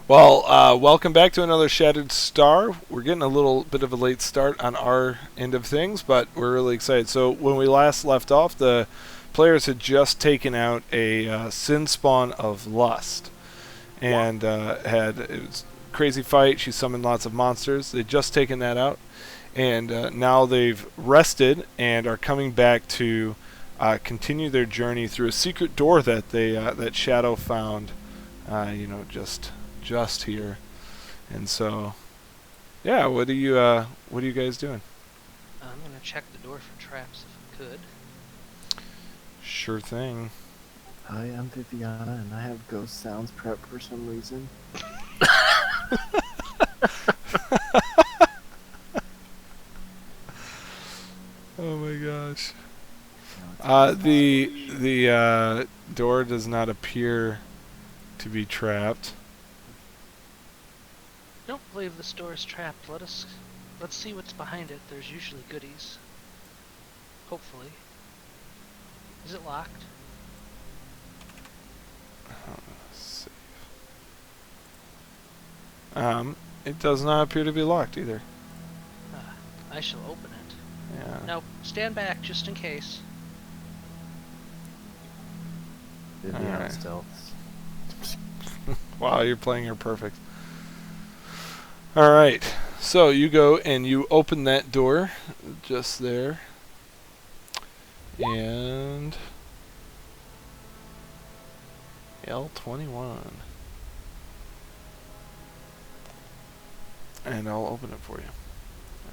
Well, welcome back to another Shattered Star. We're getting a little bit of a late start on our end of things, but we're really excited. So when we last left off, the players had just taken out a sin spawn of lust, and it was a crazy fight. She summoned lots of monsters. They'd just taken that out, and now they've rested and are coming back to continue their journey through a secret door that that Shadow found. Just here. And so, yeah, what are you guys doing? I'm gonna check the door for traps if I could. Sure thing. Hi, I'm Viviana, and I have ghost sounds prep for some reason. Oh my gosh. No, The door does not appear to be trapped. I don't believe this door is trapped. Let's see what's behind it. There's usually goodies. Hopefully. Is it locked? Save. It does not appear to be locked either. I shall open it. Yeah. Now, stand back just in case. Viviana Alright. stealths. Wow, you're playing her perfect. Alright, so you go and you open that door just there. And L21. And I'll open it for you.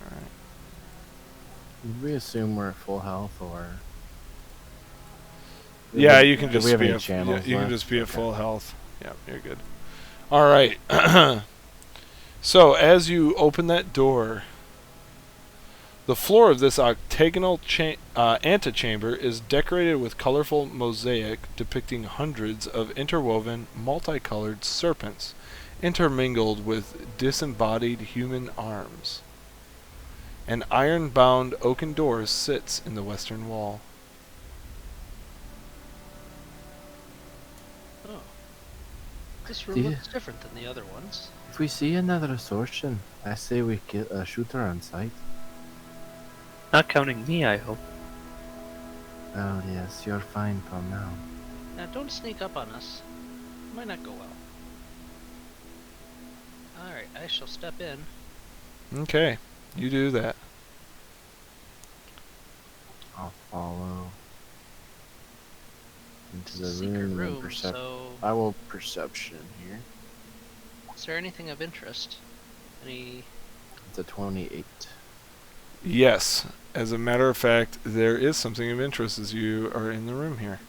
Alright. Did we assume we're at full health, or? Yeah, you can Do just we have be any at, channels you can left? just be at Okay. full health. Yep, you're good. All right. So as you open that door, the floor of this octagonal antechamber is decorated with colorful mosaic depicting hundreds of interwoven, multicolored serpents, intermingled with disembodied human arms. An iron-bound oaken door sits in the western wall. Oh. This room Do you- looks different than the other ones. If we see another assortion, I say we get a shooter on sight. Not counting me, I hope. Oh yes, you're fine for now. Now, don't sneak up on us. It might not go well. Alright, I shall step in. Okay, you do that. I'll follow into the Secret room, room, and percept. so... I will perception here. Is there anything of interest? Any... It's a 28. Yes, as a matter of fact, there is something of interest as you are in the room here.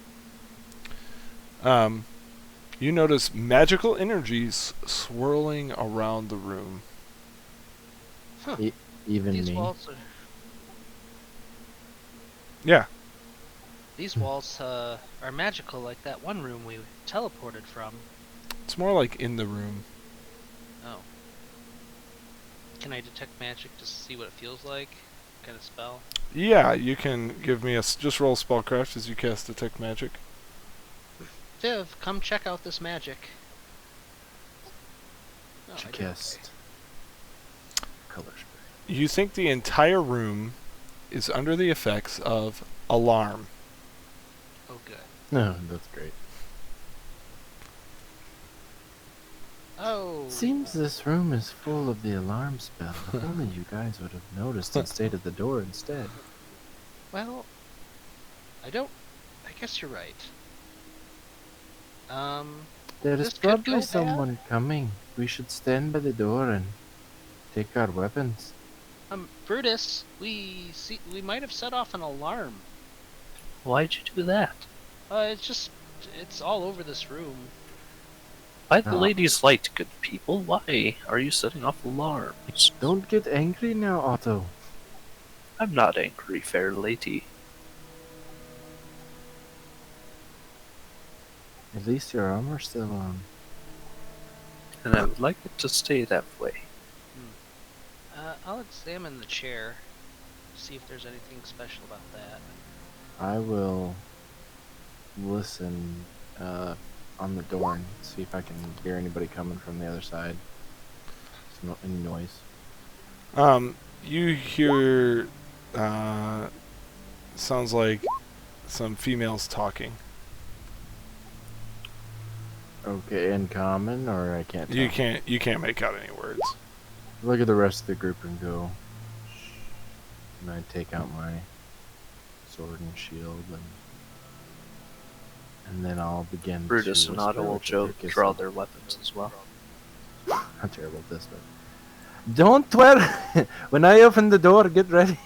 You notice magical energies swirling around the room. Huh. Even These me. walls are... Yeah. These walls are magical like that one room we teleported from. It's more like in the room. Oh. Can I detect magic to see what it feels like? What kind of spell? Yeah, you can give me just roll spellcraft as you cast detect magic. Viv, come check out this magic. Oh, I To did cast color spray. You think the entire room is under the effects of alarm. okay. Oh, good. No, that's great. Oh. Seems this room is full of the alarm spell. If only you guys would have noticed and stayed at the door instead. Well, I guess you're right. There This is could probably go bad. someone coming. We should stand by the door and take our weapons. Brutus, we might have set off an alarm. Why'd you do that? It's all over this room. By the Ah. lady's light, good people. Why are you setting off alarms? Don't get angry now, Otto. I'm not angry, fair lady. At least your armor's still on. And I would like it to stay that way. I'll examine the chair, see if there's anything special about that. I will listen on the door and see if I can hear anybody coming from the other side. Any noise. You hear, sounds like some females talking. Okay, in common, or I can't tell? You can't make out any words. Look at the rest of the group and go. And I take out my sword and shield, and then I'll begin Brutus to and Otto whisper will with the thickest draw of- their weapons as well. I'm terrible at this, but don't worry. When I open the door, get ready.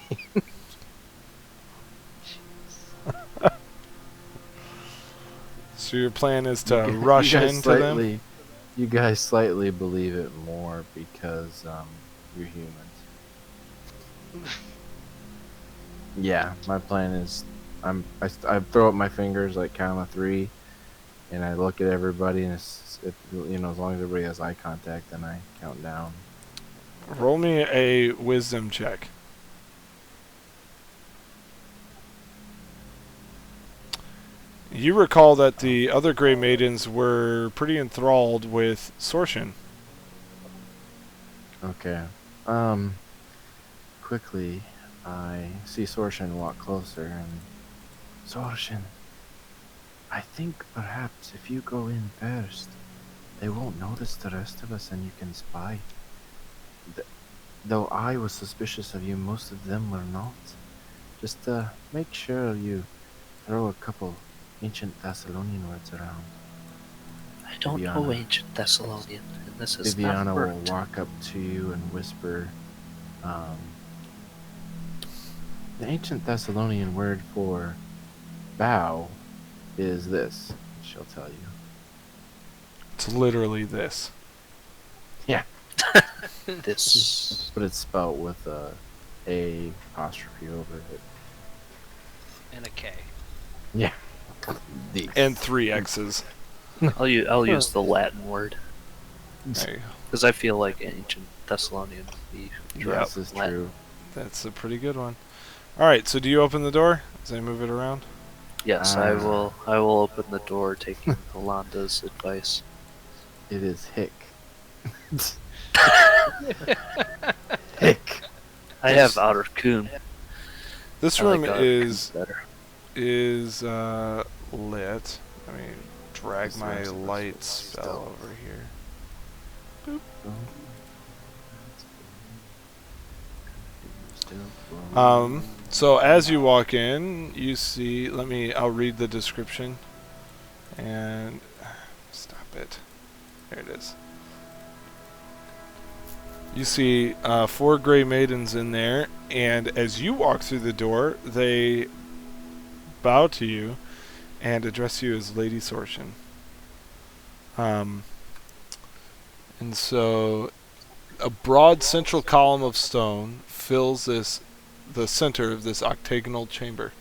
So your plan is to You rush guys into them? slightly, You guys slightly believe it more because you're humans. Yeah, my plan is I throw up my fingers like count of 3, and I look at everybody, and as long as everybody has eye contact, then I count down. Roll me a wisdom check. You recall that the other Gray Maidens were pretty enthralled with Sorshin. Okay. Quickly, I see Sorshin walk closer, and Sorshin, I think perhaps if you go in first, they won't notice the rest of us, and you can spy. Though I was suspicious of you, most of them were not. Just make sure you throw a couple ancient Thessalonian words around. I don't know Viviana. ancient Thessalonian, and this is Viviana not will worked. walk up to you and whisper, the ancient Thessalonian word for bow is this. She'll tell you. It's literally this. Yeah. This. But it's spelled with a apostrophe over it. And a K. Yeah. The. And 3 X's. I'll use the Latin word There you go. because I feel like ancient Thessalonian would be Yes, is Latin. true. That's a pretty good one. Alright, so do you open the door as I move it around? Yes, I will open the door, taking Yolanda's advice. It is hick. Hick. I have outer coon. This I like room outer is coon better. lit. Let me drag This my room's supposed light to be spell stealth. over here. So as you walk in, you see, I'll read the description. And, stop it. There it is. You see 4 Gray Maidens in there, and as you walk through the door, they bow to you and address you as Lady Sorshin. And so a broad central column of stone fills the center of this octagonal chamber.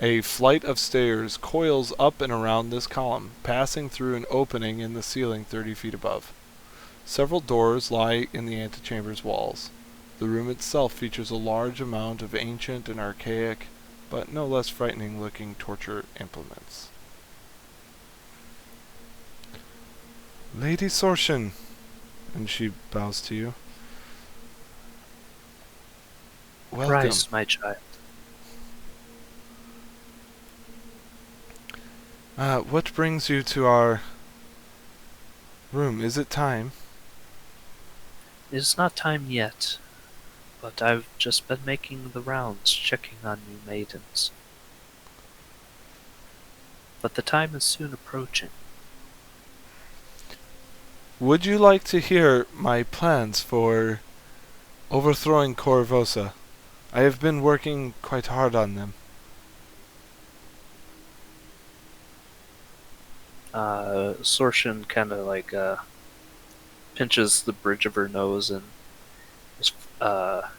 A flight of stairs coils up and around this column, passing through an opening in the ceiling 30 feet above. Several doors lie in the antechamber's walls. The room itself features a large amount of ancient and archaic, but no less frightening-looking torture implements. Lady Sorshin, and she bows to you. Welcome. Rise, my child. What brings you to our room? Is it time? It is not time yet, but I've just been making the rounds, checking on new maidens. But the time is soon approaching. Would you like to hear my plans for overthrowing Corvosa? I have been working quite hard on them. Sorshin kind of pinches the bridge of her nose and just, what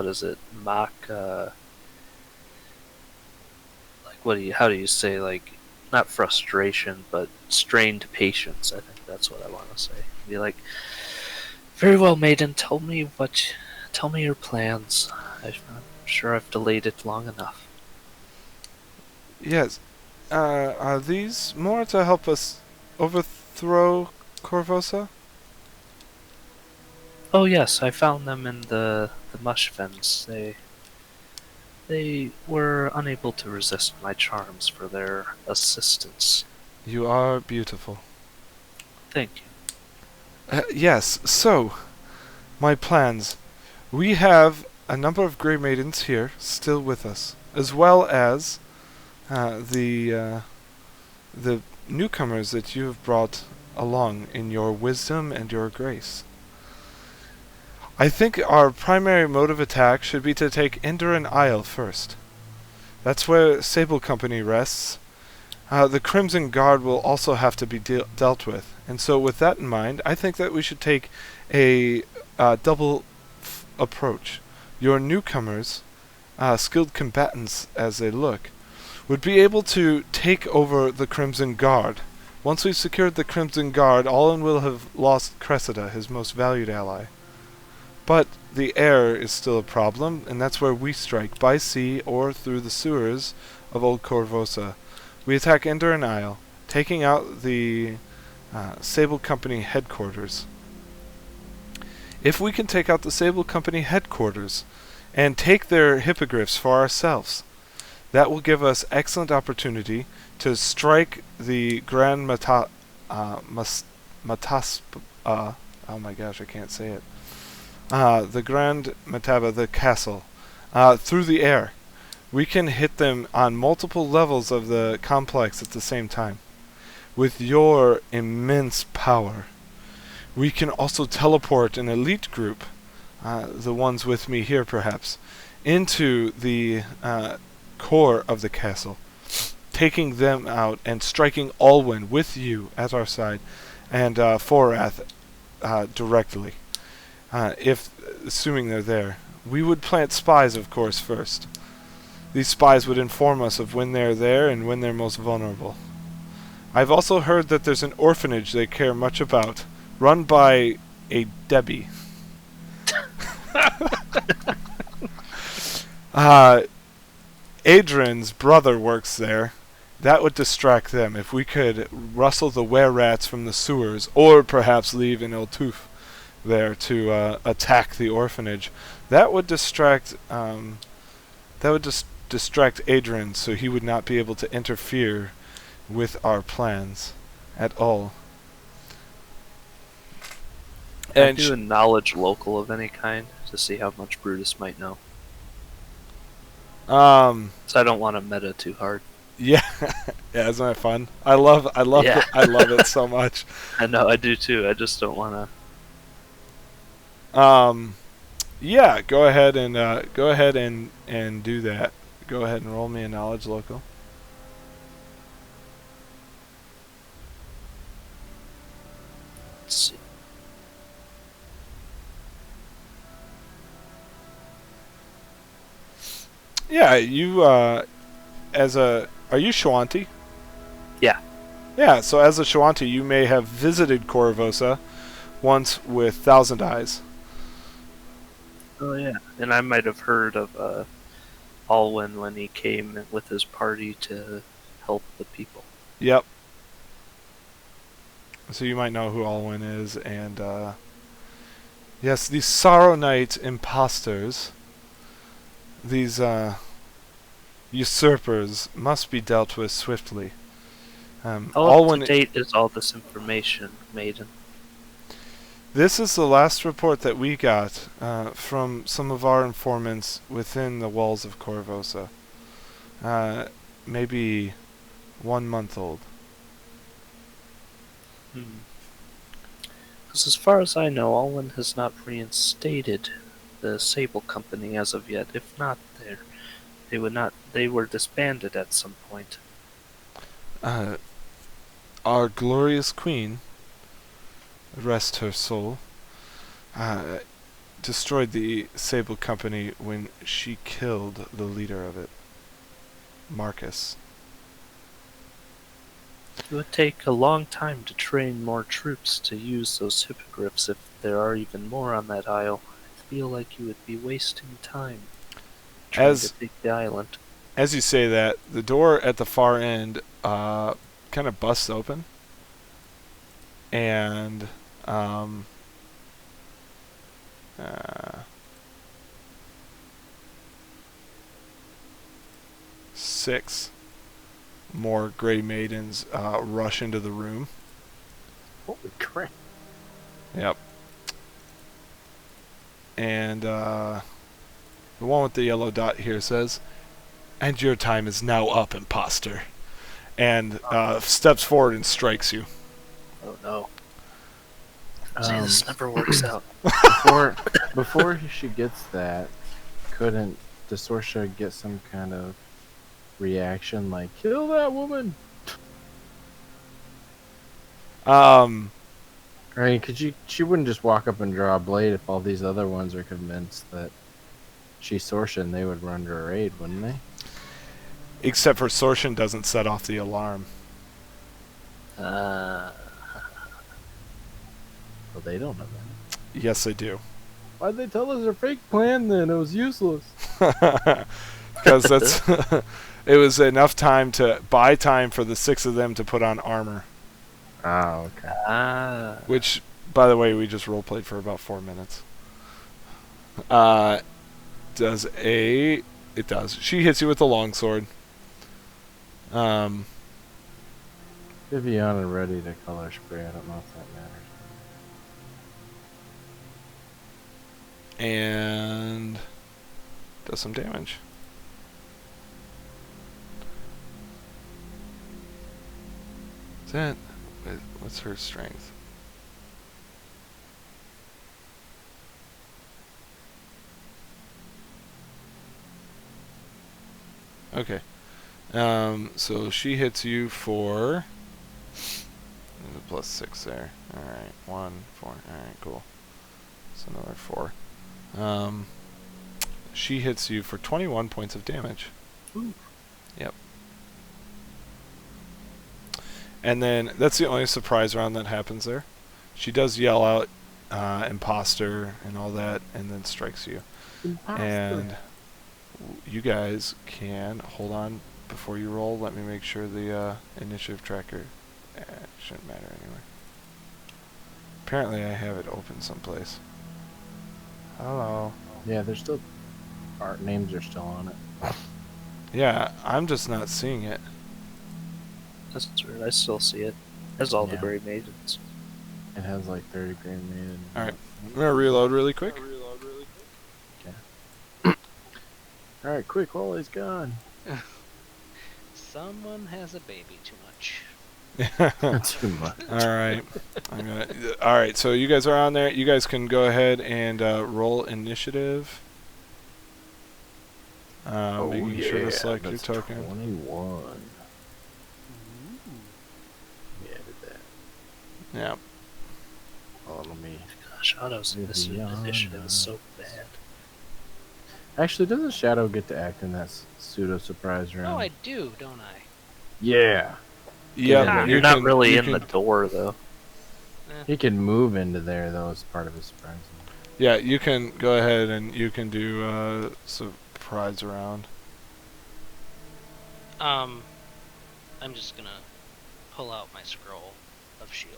is it? Mock, how do you say, not frustration, but strained patience, I think that's what I want to say. Be like, very well, maiden, tell me your plans. I'm not sure I've delayed it long enough. Yes. Are these more to help us overthrow Corvosa? Oh yes, I found them in the mush vents. They were unable to resist my charms for their assistance. You are beautiful. Thank you. Yes, so, my plans. We have a number of Gray Maidens here, still with us, as well as the newcomers that you have brought along in your wisdom and your grace. I think our primary mode of attack should be to take Enduran Isle first. That's where Sable Company rests. The Crimson Guard will also have to be dealt with. And so with that in mind, I think that we should take a double approach. Your newcomers, skilled combatants as they look, would be able to take over the Crimson Guard. Once we've secured the Crimson Guard, Alwyn will have lost Cressida, his most valued ally. But the air is still a problem, and that's where we strike, by sea or through the sewers of Old Corvosa. We attack Enduran Isle, taking out the Sable Company headquarters. If we can take out the Sable Company headquarters and take their hippogriffs for ourselves, that will give us excellent opportunity to strike the Grand oh my gosh, I can't say it. The Grand Mataba, the castle, through the air. We can hit them on multiple levels of the complex at the same time. With your immense power, we can also teleport an elite group, the ones with me here perhaps, into the core of the castle, taking them out and striking Alwyn with you at our side, and Forath directly. If assuming they're there, we would plant spies, of course, first. These spies would inform us of when they're there and when they're most vulnerable. I've also heard that there's an orphanage they care much about, run by a Debbie. Adrian's brother works there. That would distract them if we could rustle the were-rats from the sewers, or perhaps leave an Eltuf there to attack the orphanage. That would distract distract Adrian, so he would not be able to interfere with our plans at all. Can I do a knowledge local of any kind to see how much Brutus might know? So I don't want to meta too hard. Yeah, yeah, isn't that fun? I love Yeah. it. I love it so much. I know, I do too. I just don't want to. Yeah, go ahead and do that. Go ahead and roll me a knowledge local. Let's see. Yeah, you are you Shawanti? Yeah. Yeah, so as a Shawanti, you may have visited Corvosa once with Thousand Eyes. Oh yeah, and I might have heard of Alwyn when he came with his party to help the people. Yep. So you might know who Alwyn is, and yes, these Sorrow Knight imposters, these usurpers, must be dealt with swiftly. How Alwyn, up to date is all this information, Maiden? this is the last report that we got from some of our informants within the walls of Corvosa. Maybe 1 month old. Because as far as I know, Alwyn has not reinstated the Sable Company as of yet. If not, they were disbanded at some point. Our glorious queen, rest her soul, destroyed the Sable Company when she killed the leader of it, Marcus. It would take a long time to train more troops to use those hippogriffs if there are even more on that isle. I feel like you would be wasting time trying to take the island. As you say that, the door at the far end kind of busts open, and uh, 6 more Gray Maidens rush into the room. Holy crap. Yep. And the one with the yellow dot here says, "And your time is now up, imposter." And steps forward and strikes you. Oh no. See, this never works out. Before she gets that, couldn't Desorcia get some kind of reaction like, kill that woman? I mean, cause she wouldn't just walk up and draw a blade if all these other ones are convinced that she's Sorcian, they would run to her aid, wouldn't they? Except for Sorcian doesn't set off the alarm. Well, they don't know that. Yes, they do. Why'd they tell us their fake plan then? It was useless. Because that's it was enough time to buy time for the 6 of them to put on armor. Oh, okay. Which, by the way, we just roleplayed for about 4 minutes. It does. She hits you with a longsword. Viviana ready to color spray. I don't know if that matters. And does some damage. Is that... What's her strength? Okay. So she hits you for... There's a +6 there. Alright, 1, 4. Alright, cool. That's another 4. She hits you for 21 points of damage. Ooh. Yep. And then that's the only surprise round that happens there. She does yell out imposter and all that, and then strikes you. Imposter. And you guys can hold on before you roll. Let me make sure the initiative tracker shouldn't matter anyway. Apparently I have it open someplace. Hello. Yeah, there's still... Our names are still on it. Yeah, I'm just not seeing it. That's weird. I still see it. As all the Yeah. Gray Maidens. It has like 30 Gray Maidens. Alright. I'm going to reload really quick. Alright, quick, while he's gone. Someone has a baby too much. Too much. Alright. Alright, so you guys are on there. You guys can go ahead and roll initiative. Making sure to select your that's token. 21. Yeah, I did that. Yeah. Oh, let me... Gosh, Otto's initiative is so bad. Actually, doesn't Shadow get to act in that pseudo-surprise round? Oh, I do, don't I? Yeah. Yeah, You're not really in the door, though. He can move into there, though, as part of his surprise. Yeah, you can go ahead and you can do surprise round. I'm just gonna pull out my scroll of shield.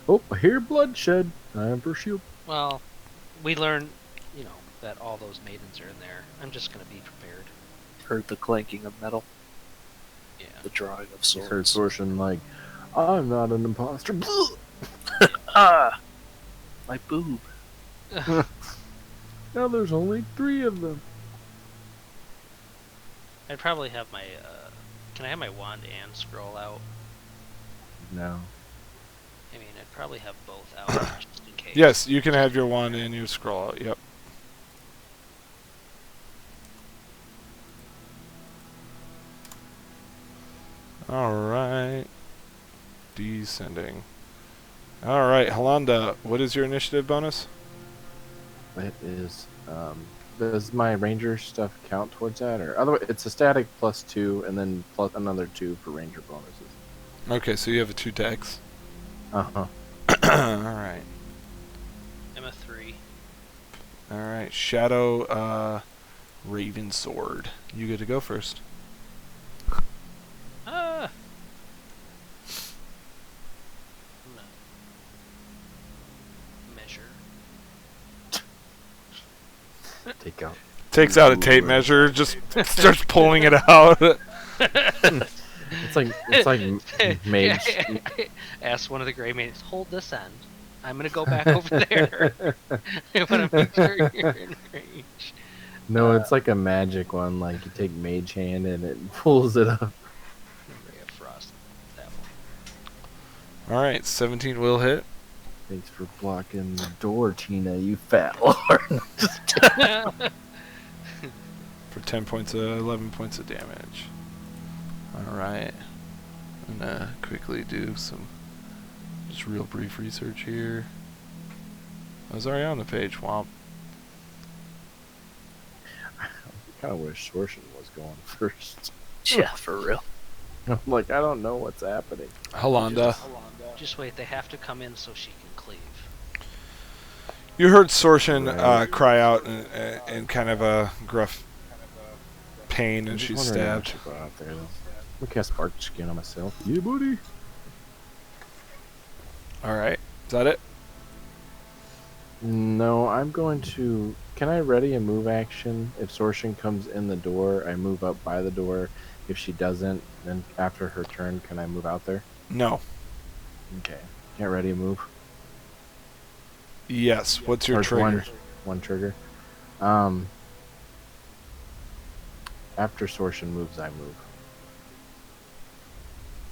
Oh, I hear bloodshed. Time for shield. Well, we learn, that all those maidens are in there. I'm just gonna be prepared. Heard the clanking of metal, Yeah. the drawing of He's heard swords. Sorcian like, I'm not an imposter. Ah! My boob. Now there's only 3 of them. I'd probably have my, can I have my wand and scroll out? No. I mean, I'd probably have both out, just in case. Yes, you can have your wand and your scroll out. Yep. Alright. Descending. Alright, Halanda, what is your initiative bonus? It is, does my ranger stuff count towards that? Or otherwise, it's a static +2 and then plus another 2 for ranger bonuses. Okay, so you have a 2 dex. Uh-huh. Alright. I'm a 3. Alright, Shadow Raven Sword. You get to go first. Take out. Takes out a tape measure, just starts pulling it out. It's like mage. Ask one of the Gray Maidens, hold this end. I'm gonna go back over there. I want to make sure you're in range. No, it's like a magic one. Like you take mage hand and it pulls it up. Ray of Frost. That one. All right, 17 will hit. Thanks for blocking the door, Tina. You fat lord. For 11 points of damage. All right. I'm gonna quickly do some just real brief research here. I was already on the page. Womp. I kind of wish Sorshin was going first. Yeah, for real. I'm like, I don't know what's happening. Halanda. Just wait, they have to come in so she can cleave. You heard Sorshin Right. cry out in kind of a gruff pain, I'm and just she's wondering how I stabbed. should go out there, though. I'm gonna cast Bark Skin on myself. Yeah, buddy. All right. Is that it? No, I'm going to. Can I ready a move action? If Sorshin comes in the door, I move up by the door. If she doesn't, then after her turn, can I move out there? No. Okay. Can't ready a move. Yes. What's your Or trigger? One trigger. After Sorshin moves, I move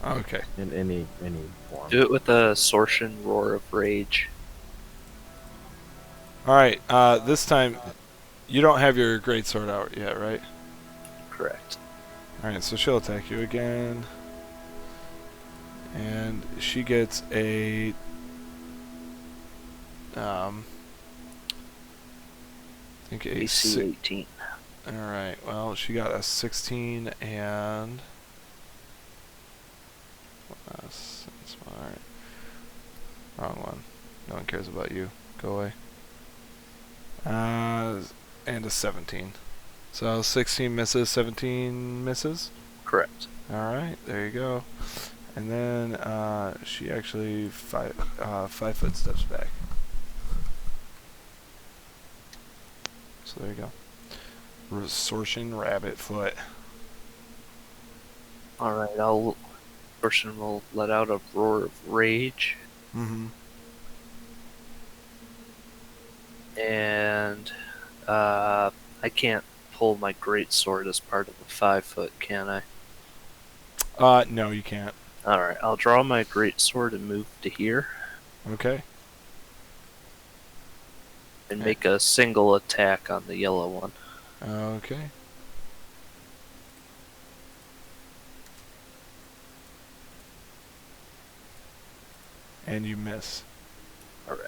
Okay. in any form. Do it with a Sorshin Roar of Rage. All right. This time, you don't have your great sword out yet, right? Correct. All right. So she'll attack you again, and she gets a I think a AC 18. All right. Well, she got a 16 and. All right. Wrong one. No one cares about you. Go away. And a 17. So 16 misses, 17 misses. Correct. All right. There you go. And then she actually 5 foot steps back. So there you go. Resortion rabbit foot. Alright, Sorshin will let out a Roar of Rage. Mm-hmm. And I can't pull my great sword as part of the 5 foot, can I? No, you can't. Alright, I'll draw my great sword and move to here Okay. and make a single attack on the yellow one. Okay. And you miss. Alright.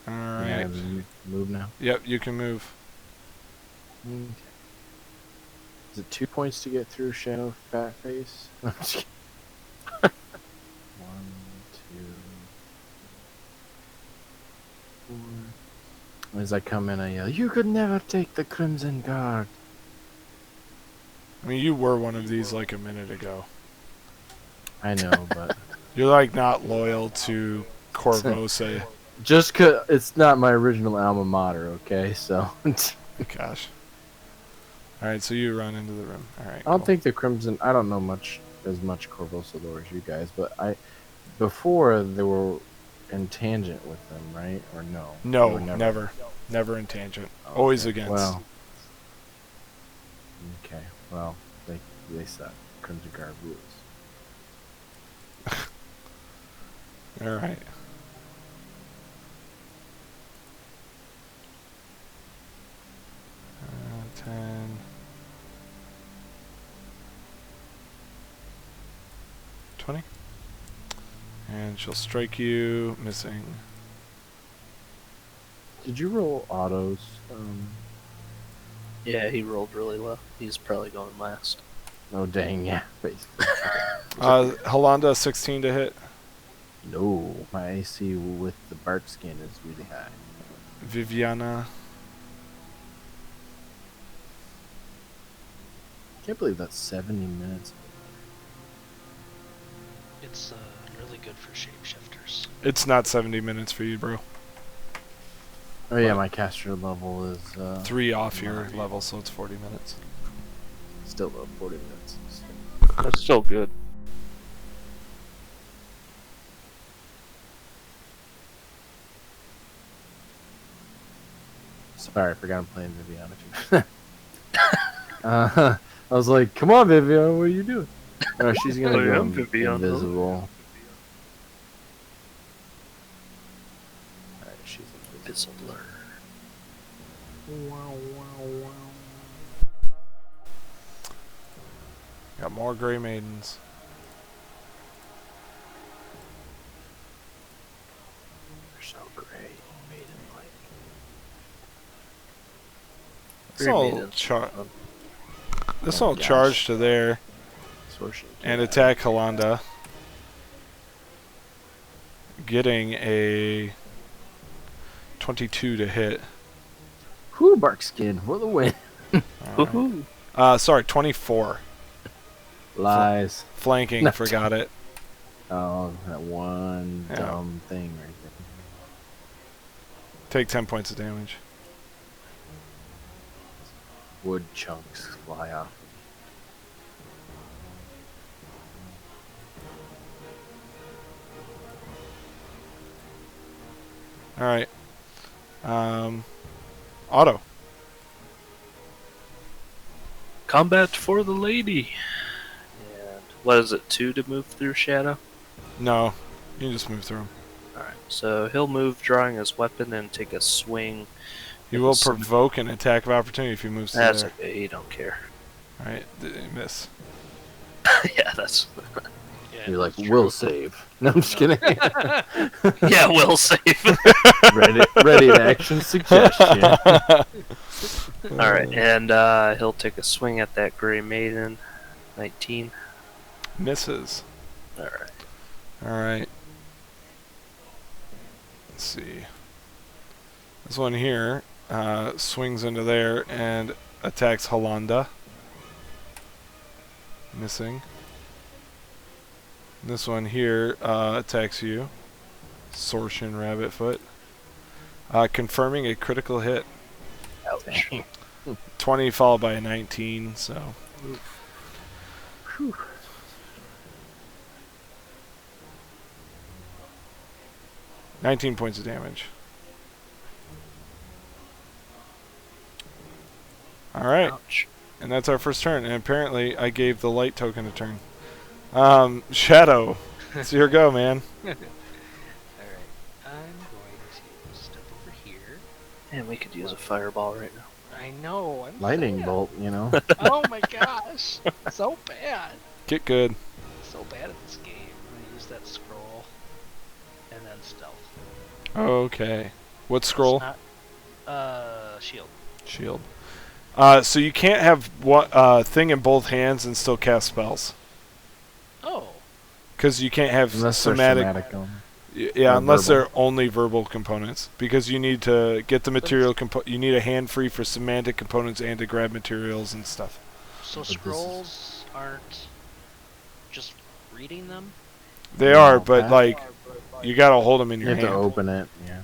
All Can I right. have you move now? Yep, you can move. Okay. Is it 2 points to get through Shadow Fat Face? I'm just kidding. 1, 2, 4. As I come in, I yell, "You could never take the Crimson Guard." I mean, you were one of these like a minute ago. I know, but You're like not loyal to Corvosa. just 'cause it's not my original alma mater, okay? So Gosh. All right, so you run into the room. All right. I don't cool. think the Crimson. I don't know as much Corvosa lore as you guys, but before they were in tangent with them, right? Or no? They No, were never in tangent. Always Okay, against. Well, okay. Well, they suck. Crimson Guard rules. All right. Uh, 10. 20. And she'll strike you, missing. Did you roll autos? Yeah, he rolled really low. He's probably going last. Oh dang, yeah. Basically. Halanda, 16 to hit. No, my AC with the bark skin is really high. Viviana. Can't believe that's 70 minutes. It's really good for shapeshifters. It's not 70 minutes for you, bro. Oh yeah, my caster level is 3 off your moderate. level, so it's 40 minutes. Still about 40 minutes. That's still good. Sorry, I forgot I'm playing Viviana too. I was like, come on, Viviana, what are you doing? Oh, she's gonna I go am Viviana. invisible. Alright, she's invisible. It's a blur. Got more Gray Maidens. They're so gray, maiden-like. This Gray all Maidens. this Oh all my gosh. charge to there Sorcery and key. attack Halanda. Getting a 22 to hit. Whoo, Barkskin for the win. Alright. Woohoo! Sorry, 24. Lies. Flanking, No. forgot it. Oh, that one Yeah. dumb thing right there. Take 10 points of damage. Wood chunks fly off. Alright. Auto. Combat for the lady. And what is it? 2 to move through shadow. No. You can just move through him. All right. So he'll move, drawing his weapon, and take a swing. He will provoke an attack of opportunity if he moves through That's there. okay. He don't care. Alright, miss. Yeah, that's. Yeah, You're like, that's we'll true. save. No, I'm just kidding. Yeah, will save. ready in action suggestion. All right, and he'll take a swing at that Gray Maiden. 19. Misses. All right. Alright. Let's see. This one here swings into there and attacks Halanda. Missing. This one here attacks you. Sortion Rabbitfoot. Confirming a critical hit. Ouch. 20 followed by a 19, so. Whew. $19 points of damage. Alright, Ouch. and that's our first turn. And apparently I gave the light token a turn. Shadow, it's your go, man. Alright, I'm going to step over here. Man, we could use a fireball right now. I know, I'm Lightning sad. bolt, you know. Oh my gosh, so bad. Get good. So bad at this game. I'm gonna use that scroll. And then stealth. Okay. What It's scroll? not- shield. Shield. So you can't have thing in both hands and still cast spells. Oh. Because you can't have Unless they're somatic. somatic Yeah, or unless verbal. they're only verbal components. Because you need to get the material. You need a hand free for semantic components and to grab materials and stuff. So But this is- scrolls aren't just reading them? They No, are, but Pat. like you gotta hold them in You your have to hand. open it, yeah.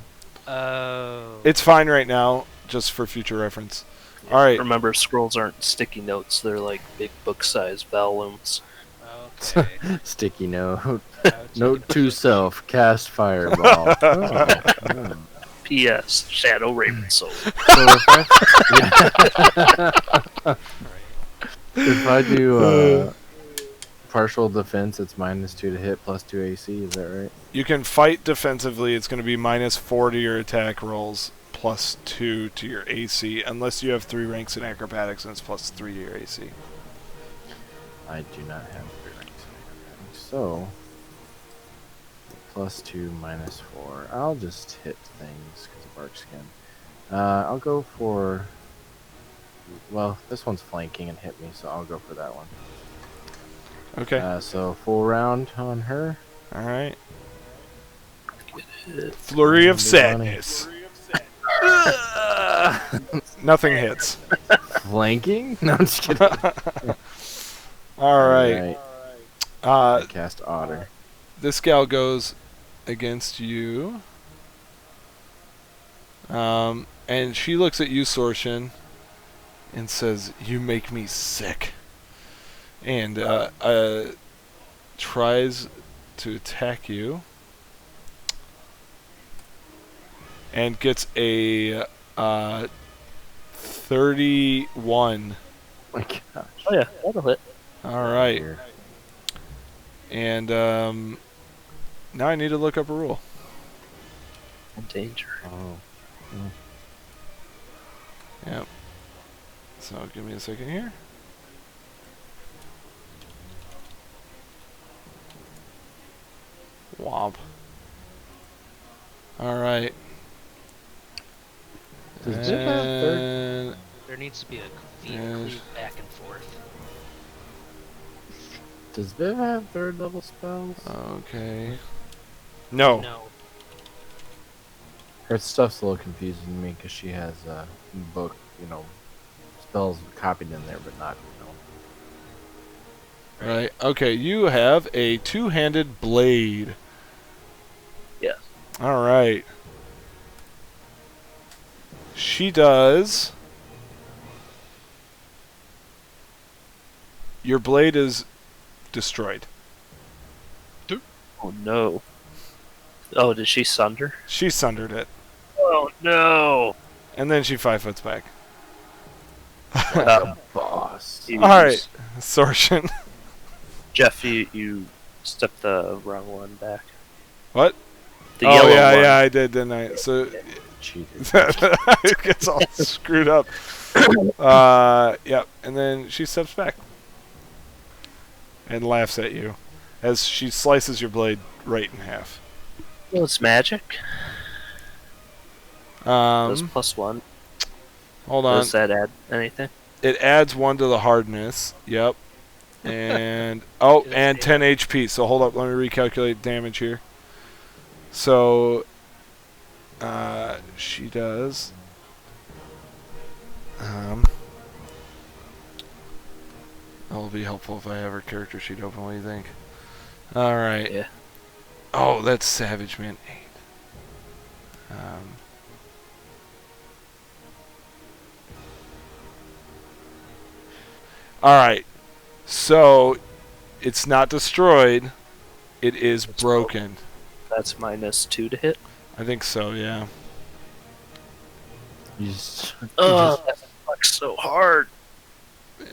Oh. It's fine right now, just for future reference. All right. Remember, scrolls aren't sticky notes. They're like big book-sized volumes. Okay. Sticky note. I was Note thinking to of self, cast fireball. Oh, oh. P.S. Shadow Raven Soul. So if I do partial defense, it's -2 to hit, +2 AC, is that right? You can fight defensively. It's going to be -4 to your attack rolls, +2 to your AC, unless you have 3 ranks in acrobatics and it's +3 to your AC. I do not have 3 ranks. So, +2, -4. I'll just hit things because of bark skin. I'll go for. Well, this one's flanking and hit me, so I'll go for that one. Okay. So full round on her. All right. Flurry of sadness. Nothing hits. Flanking? No, I'm just kidding. All right. I cast Otter. This gal goes against you. And she looks at you, Sorshin, and says, "You make me sick." And tries to attack you. And gets a 31. My gosh. Oh yeah, that'll hit. All right. Here. And now I need to look up a rule. In danger. Oh. Yep. So give me a second here. Womp. All right. Does Viv have third? And There needs to be a feed Yes. cleave back and forth. Does Viv have third level spells? okay. No. No. Her stuff's a little confusing to me because she has book, spells copied in there, but not, Right. Okay. You have a two-handed blade. Yes. All right. She does. Your blade is destroyed. Oh no. Oh, did she sunder? She sundered it. Oh no. And then she 5 foots back. boss. You- Alright. Sorshin. Jeff, you stepped the wrong one back. What? The oh, yellow yeah, one. yeah, I did, didn't I? So Cheated. it gets all screwed up. Yep. And then she steps back. And laughs at you. As she slices your blade right in half. Well, it's magic. Does Hold +1. on. Does that add anything? It adds 1 to the hardness. Yep. And and 10 HP. So hold up, let me recalculate damage here. So she does that'll be helpful if I have her character sheet open. What do you think? All right. Yeah. Oh, that's savage, man. 8. All right. So it's not destroyed. It is broken. That's -2 to hit. I think so, yeah. You just, Oh, that sucks so hard. Yeah.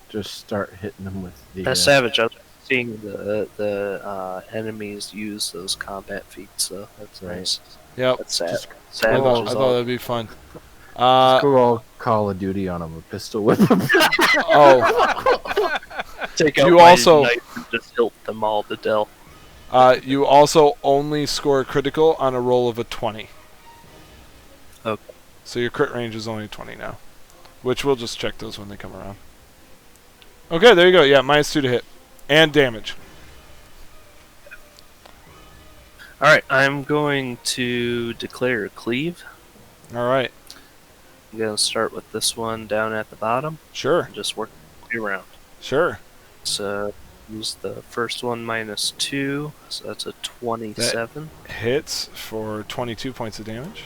just start hitting them with the. That's savage. I was seeing the enemies use those combat feats, so that's Right. nice. Yep. That's sad. Just- I Savage thought is that'd all. be fun. Just go all Call of Duty on them, a pistol with them. Oh, Take out You my also- knife and just hilt them all to death. you also only score critical on a roll of a 20. Okay. So your crit range is only 20 now. Which we'll just check those when they come around. Okay, there you go. Yeah, -2 to hit. And damage. Alright, I'm going to declare a cleave. Alright. I'm going to start with this one down at the bottom Sure. and just work my way around. Sure. So use the first one -2, so that's a 27. Hits for 22 points of damage.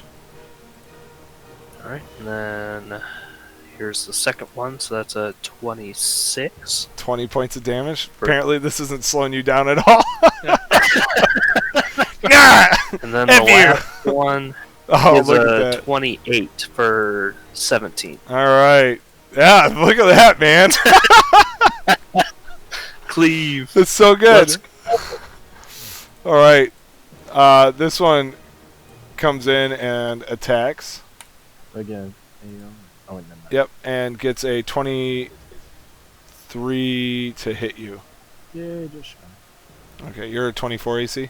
Alright, and then here's the second one, so that's a 26. 20 points of damage. Apparently this isn't slowing you down at all. And then F the you. last one Oh, is look a at that. 28 for 17. Alright. Yeah, look at that, man. Cleave. It's so good. Let's- Alright. This one comes in and attacks. Again. There you go. Oh, wait, never mind. Yep, and gets a 23 to hit you. Yeah, just shy. Okay, you're a 24 AC?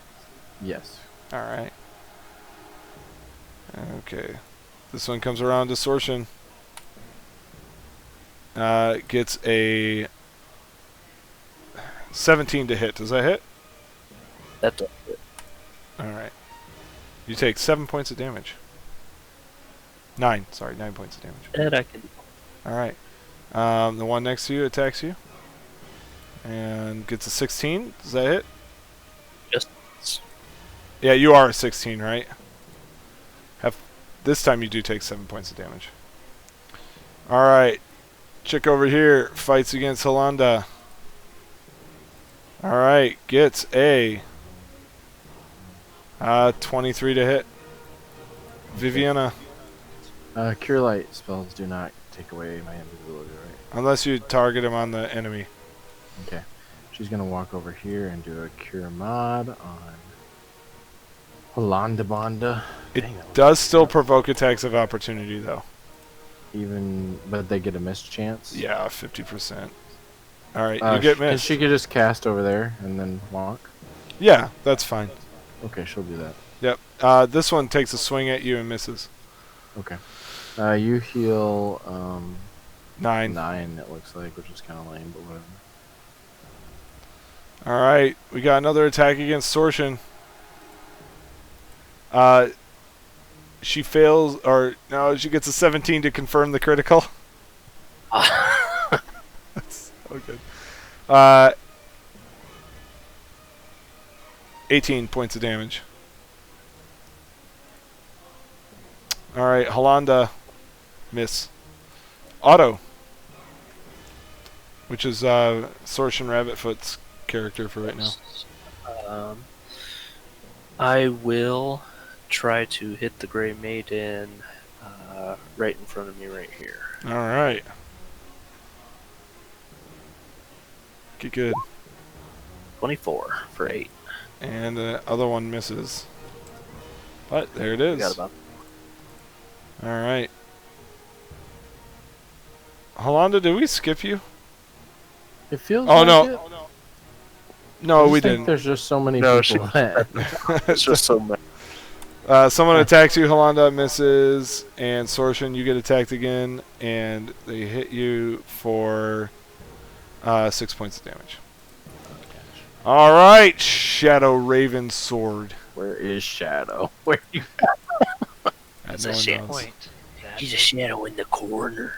Yes. Alright. Okay. This one comes around to Sorshin. Gets a 17 to hit. Does that hit? That does it. Alright. You take 7 points of damage. 9 points of damage. And I can. Alright. The one next to you attacks you. And gets a 16. Does that hit? Just. Yeah, you are a 16, right? this time you do take 7 points of damage. All right, chick over here fights against Holanda. All right, gets a 23 to hit. Viviana, Cure Light spells do not take away my invisibility, right? unless you target him on the enemy. Okay. She's gonna walk over here and do a Cure Mod on Holanda Bonda. It Dang, that was- does still provoke attacks of opportunity, though. but they get a miss chance. Yeah, 50%. All right, you get missed. She could just cast over there and then walk. Yeah, that's fine. Okay, she'll do that. Yep. This one takes a swing at you and misses. Okay. You heal 9. 9. It looks like, which is kind of lame, but whatever. All right, we got another attack against Sorshin. She fails, or no, she gets a 17 to confirm the critical. That's so good. 18 points of damage. All right, Holanda, miss. Otto, which is Sorshin Rabbitfoot's character for right now. I will try to hit the Gray Maiden right in front of me right here. All right. Get good. 24 for 8. And the other one misses. But there it Got is. about All right. Holanda, did we skip you? It feels Oh, like no. it. No, I just we think didn't. There's just so many No, people that it's just so much. Someone attacks you, Holanda misses, and Sorshin, you get attacked again, and they hit you for 6 points of damage. All right, Shadow Raven Sword. Where is Shadow? Where you? That's No a one shit knows. Point. That He's a big. shadow in the corner.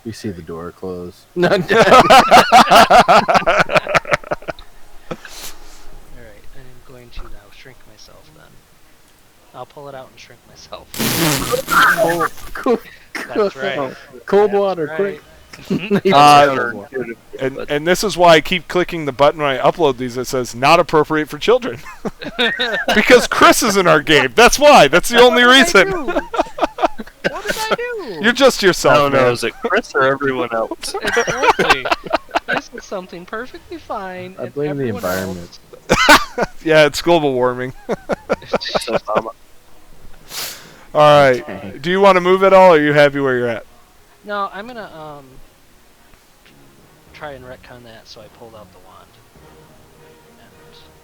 You see the door close. No, All right, I'm going to now shrink myself then. I'll pull it out and shrink myself. That's right. Cold That's water, right. quick. And this is why I keep clicking the button when I upload these that says not appropriate for children. Because Chris is in our game. That's why. That's the only reason. What did I do? You're just yourself, I don't know, man. is it Chris or everyone else? Exactly. This is something perfectly fine. I and blame the everyone environment. Yeah, it's global warming. So, All right. Okay. Do you want to move at all, or are you happy where you're at? No, I'm gonna try and retcon that. So I pulled out the wand.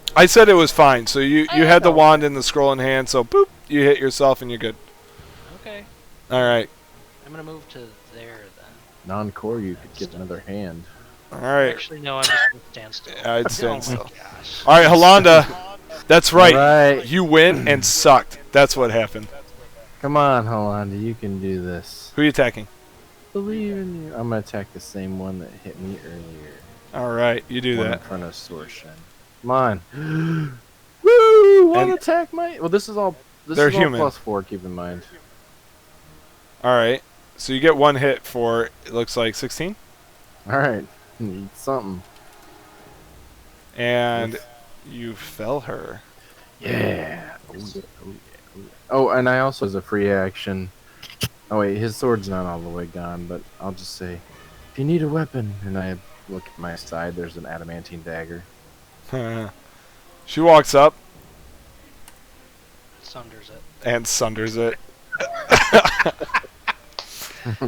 And I said it was fine. So you I had the know. wand and the scroll in hand. So boop, you hit yourself and you're good. okay, All right. I'm gonna move to there then. Non-core, you could get another hand. All right. Actually, no, I'm just gonna stand still. I'd stand Oh my still. gosh. All right, Holanda. That's right. Alright. You win and sucked. That's what happened. Come on, Holanda, you can do this. Who are you attacking? Believe in you. I'm gonna attack the same one that hit me earlier. All right, you do One that. in front of Sorshin. Come on. Woo! One And- attack, mate. Well, this is all. This They're is all human. +4. Keep in mind. All right. So you get one hit for, it looks like 16. All right. Need something. And Yes. you fell her. Yeah. Oh, yeah. Oh, yeah. Oh, yeah. Oh, and I also, as a free action. Oh wait, his sword's not all the way gone, but I'll just say, if you need a weapon, and I look at my side, there's an adamantine dagger. She walks up Sunders it. and sunders it.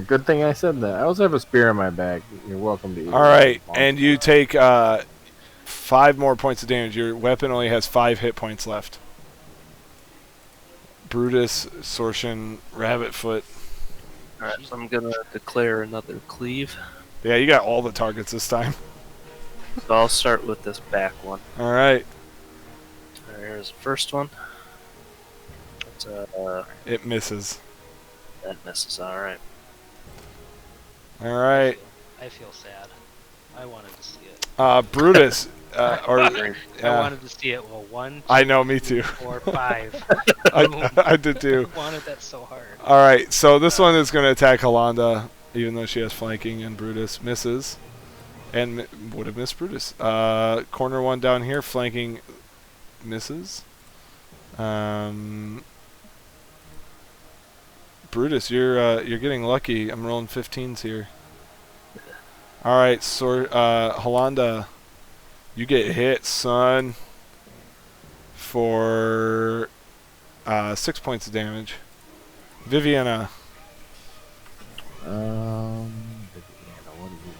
Good thing I said that. I also have a spear in my bag. You're welcome to eat. All right, and you take 5 more points of damage. Your weapon only has 5 hit points left. Brutus, Sorshin, Rabbitfoot. Alright, so I'm gonna declare another cleave. Yeah, you got all the targets this time. So I'll start with this back one. All right. There's the first one. That's, It misses. that misses, alright. All right. I feel sad. I wanted to see it. Brutus, or I wanted to see it. Well, 1, 2, I know, me 3, too. 4, 5. I did too. I wanted that so hard. All right, so this one is going to attack Holanda, even though she has flanking, and Brutus misses, and would have missed Brutus. Corner one down here, flanking, misses. Brutus, you're getting lucky. I'm rolling 15s here. All right, so Holanda, you get hit, son, for 6 points of damage. Viviana. Viviana, what do you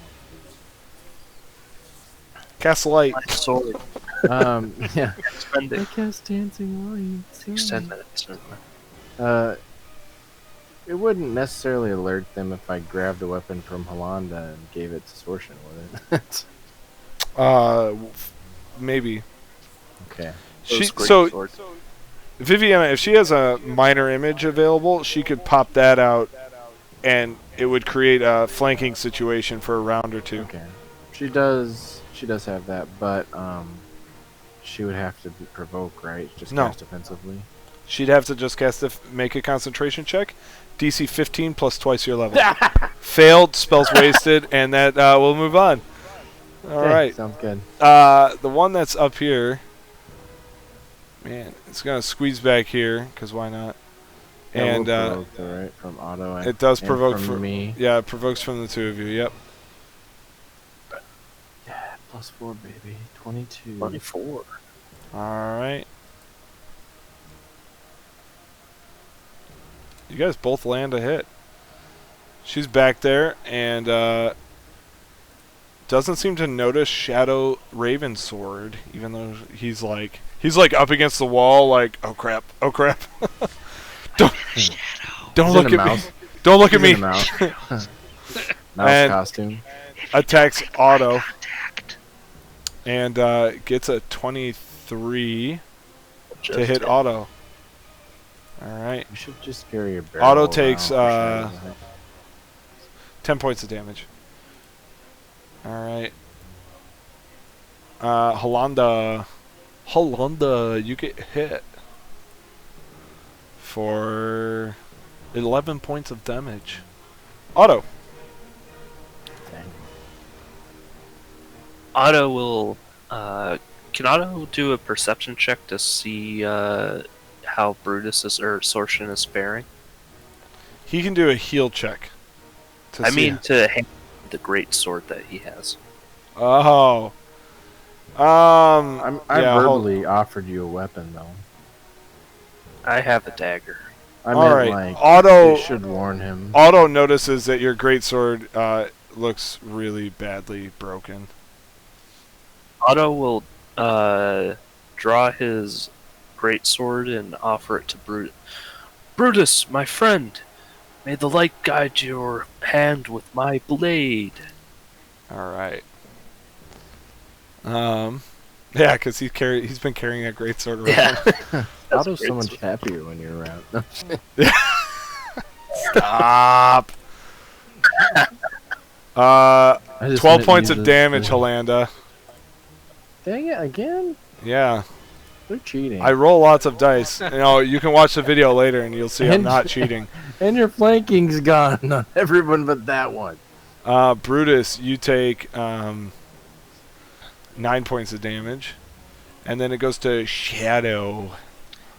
Cast light. My sword. want? Yeah. Spend I it. cast dancing light. Takes 10 minutes. It wouldn't necessarily alert them if I grabbed a weapon from Holanda and gave it to Sorshin, would it? Maybe. Okay. So Viviana, if she has a minor image available, she could pop that out, and it would create a flanking situation for a round or two. Okay. She does have that, but she would have to provoke, right? Just No. cast defensively. She'd have to just make a concentration check. DC 15 plus twice your level. Failed, spells wasted, and that we'll move on. All Okay, right. sounds good. The one that's up here, man, it's gonna squeeze back here because why not? Yeah, And we'll provoke the right from Otto. it does and provoke from me. Yeah, it provokes from the two of you. Yep. Yeah, +4, baby. 22. 24. All right. You guys both land a hit. She's back there and doesn't seem to notice Shadow Raven's sword, even though he's like up against the wall, like, oh crap. don't He's look in a at me. mouse. Don't look at He's me. in a mouse. Mouse And- costume. Attacks Otto and gets a 23 to hit Otto. All right. We should just carry a barrel. Otto takes around. 10 points of damage. All right. Holanda, you get hit for 11 points of damage. Otto. Dang. Otto will. Can Otto do a perception check to see how Brutus or Sorshin is faring? He can do a heal check. I mean, to hang the great sword that he has. Oh. I yeah, verbally offered you a weapon, though. I have a dagger. I All meant, right. like, Otto. you should warn him. Otto notices that your greatsword looks really badly broken. Otto will draw his great sword and offer it to Brutus. Brutus, my friend, may the light guide your hand with my blade. All right. Yeah, because he's been carrying a greatsword around. Yeah. Otto's so much happier when you're around. Stop. I just 12 didn't points use of it. damage, Holanda. Dang it, again? Yeah. They're cheating. I roll lots of dice. You can watch the video later and you'll see I'm not cheating. And your flanking's gone on everyone but that one. Brutus, you take 9 points of damage. And then it goes to Shadow.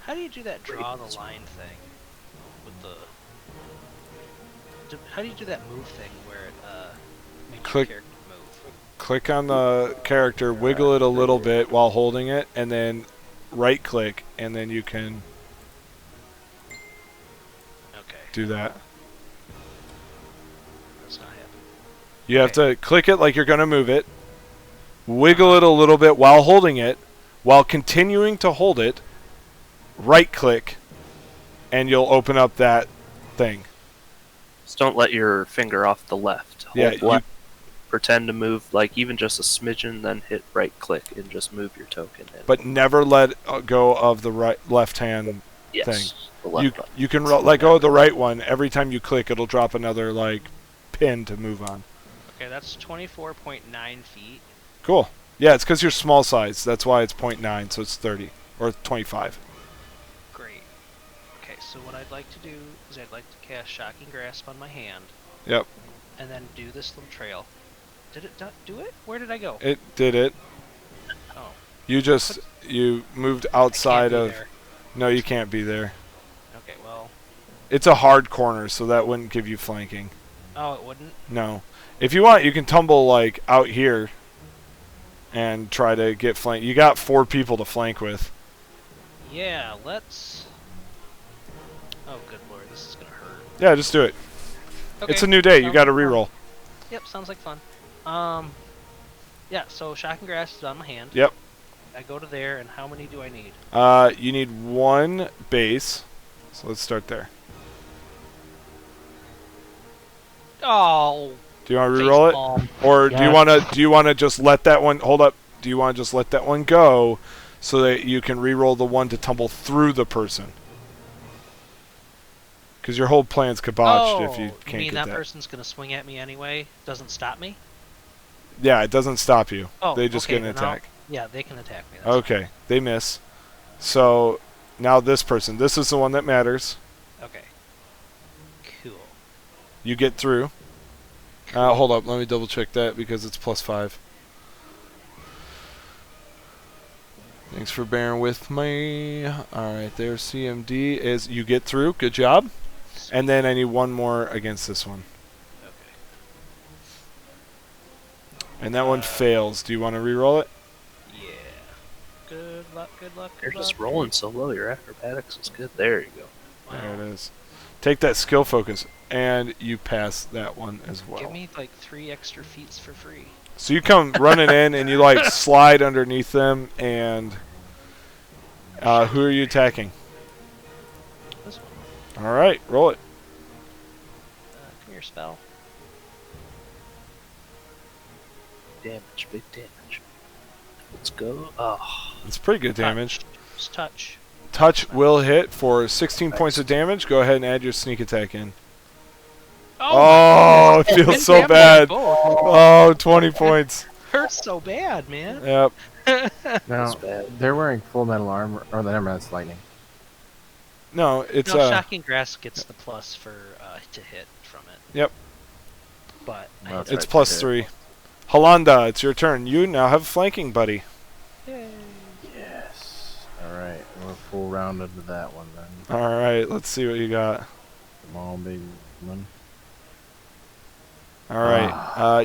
How do you do that draw the line thing? With how do you do that move thing where it makes Click. your character move? Click on the character, wiggle it a little bit while holding it, and then right click, and then you can Okay, do that. that's not happening. You have to click it like you're going to move it, wiggle it a little bit while holding it, while continuing to hold it, right click, and you'll open up that thing. Just don't let your finger off the left. Yeah, Hold left. Pretend to move like even just a smidgen, then hit right click and just move your token in. But never let go of the left hand yes, thing. the left button. You can let go of the right one. Every time you click, it'll drop another pin to move on. Okay, that's 24.9 feet. Cool. Yeah, it's because you're small size. That's why it's 0.9, so it's 30 or 25. Great. Okay, so what I'd like to do is I'd like to cast Shocking Grasp on my hand. Yep. And then do this little trail. Did it do it? Where did I go? It did it. Oh. You moved I can't outside be of. there. No, you can't be there. Okay, well. It's a hard corner, so that wouldn't give you flanking. Oh, it wouldn't? No. If you want, you can tumble like out here and try to get flank. You got 4 people to flank with. Yeah, let's. Oh, good lord, this is gonna hurt. Yeah, just do it. Okay. It's a new day. You sounds got to like fun. reroll. Yep, sounds like fun. Yeah, so Shocking Grasp is on my hand. Yep. I go to there, and how many do I need? You need 1 base. So let's start there. Oh, Do you want to reroll it? facepalm. Or do you Yes. want to just let that one hold up? Do you want to just let that one go so that you can reroll the one to tumble through the person? Because your whole plan's kiboshed if you can't mean get that that. person's gonna swing at me anyway? Doesn't stop me? Yeah, it doesn't stop you. Oh, They just okay, get an then I'll- attack. Yeah, they can attack me. That's Okay, they miss. So now this person. This is the one that matters. fine. Okay. Cool. You get through. Hold up, let me double check that because it's +5. Thanks for bearing with me. Alright, there CMD is you get through. Good job. And then I need 1 more against this one. Okay. And that one fails. Do you want to re-roll it? Yeah. Good luck, good luck, You're good just luck. rolling so low. Your acrobatics is good. There you go. There it Wow. is. Take that skill focus. And you pass that one as well. Give me like 3 extra feats for free. So you come running in and you like slide underneath them and who are you attacking? This one. Alright, roll it. Come here, spell. Damage, big damage. Let's go. Oh, It's pretty good damage. Touch. Just touch. Touch will hit for 16 points of damage. Go ahead and add your sneak attack in. Oh, it feels so bad. Oh, 20 points. Hurts so bad, man. Yep. Now, that's bad. they're wearing full metal armor. Or never mind, that's lightning. No, it's No, Shocking Grasp gets the plus for to hit from it. Yep. But Well, that's it's right, +3. Halanda, it's your turn. You now have flanking, buddy. Yes. Alright, we're full round into that one then. Alright, let's see what you got. Come on, big one. Alright.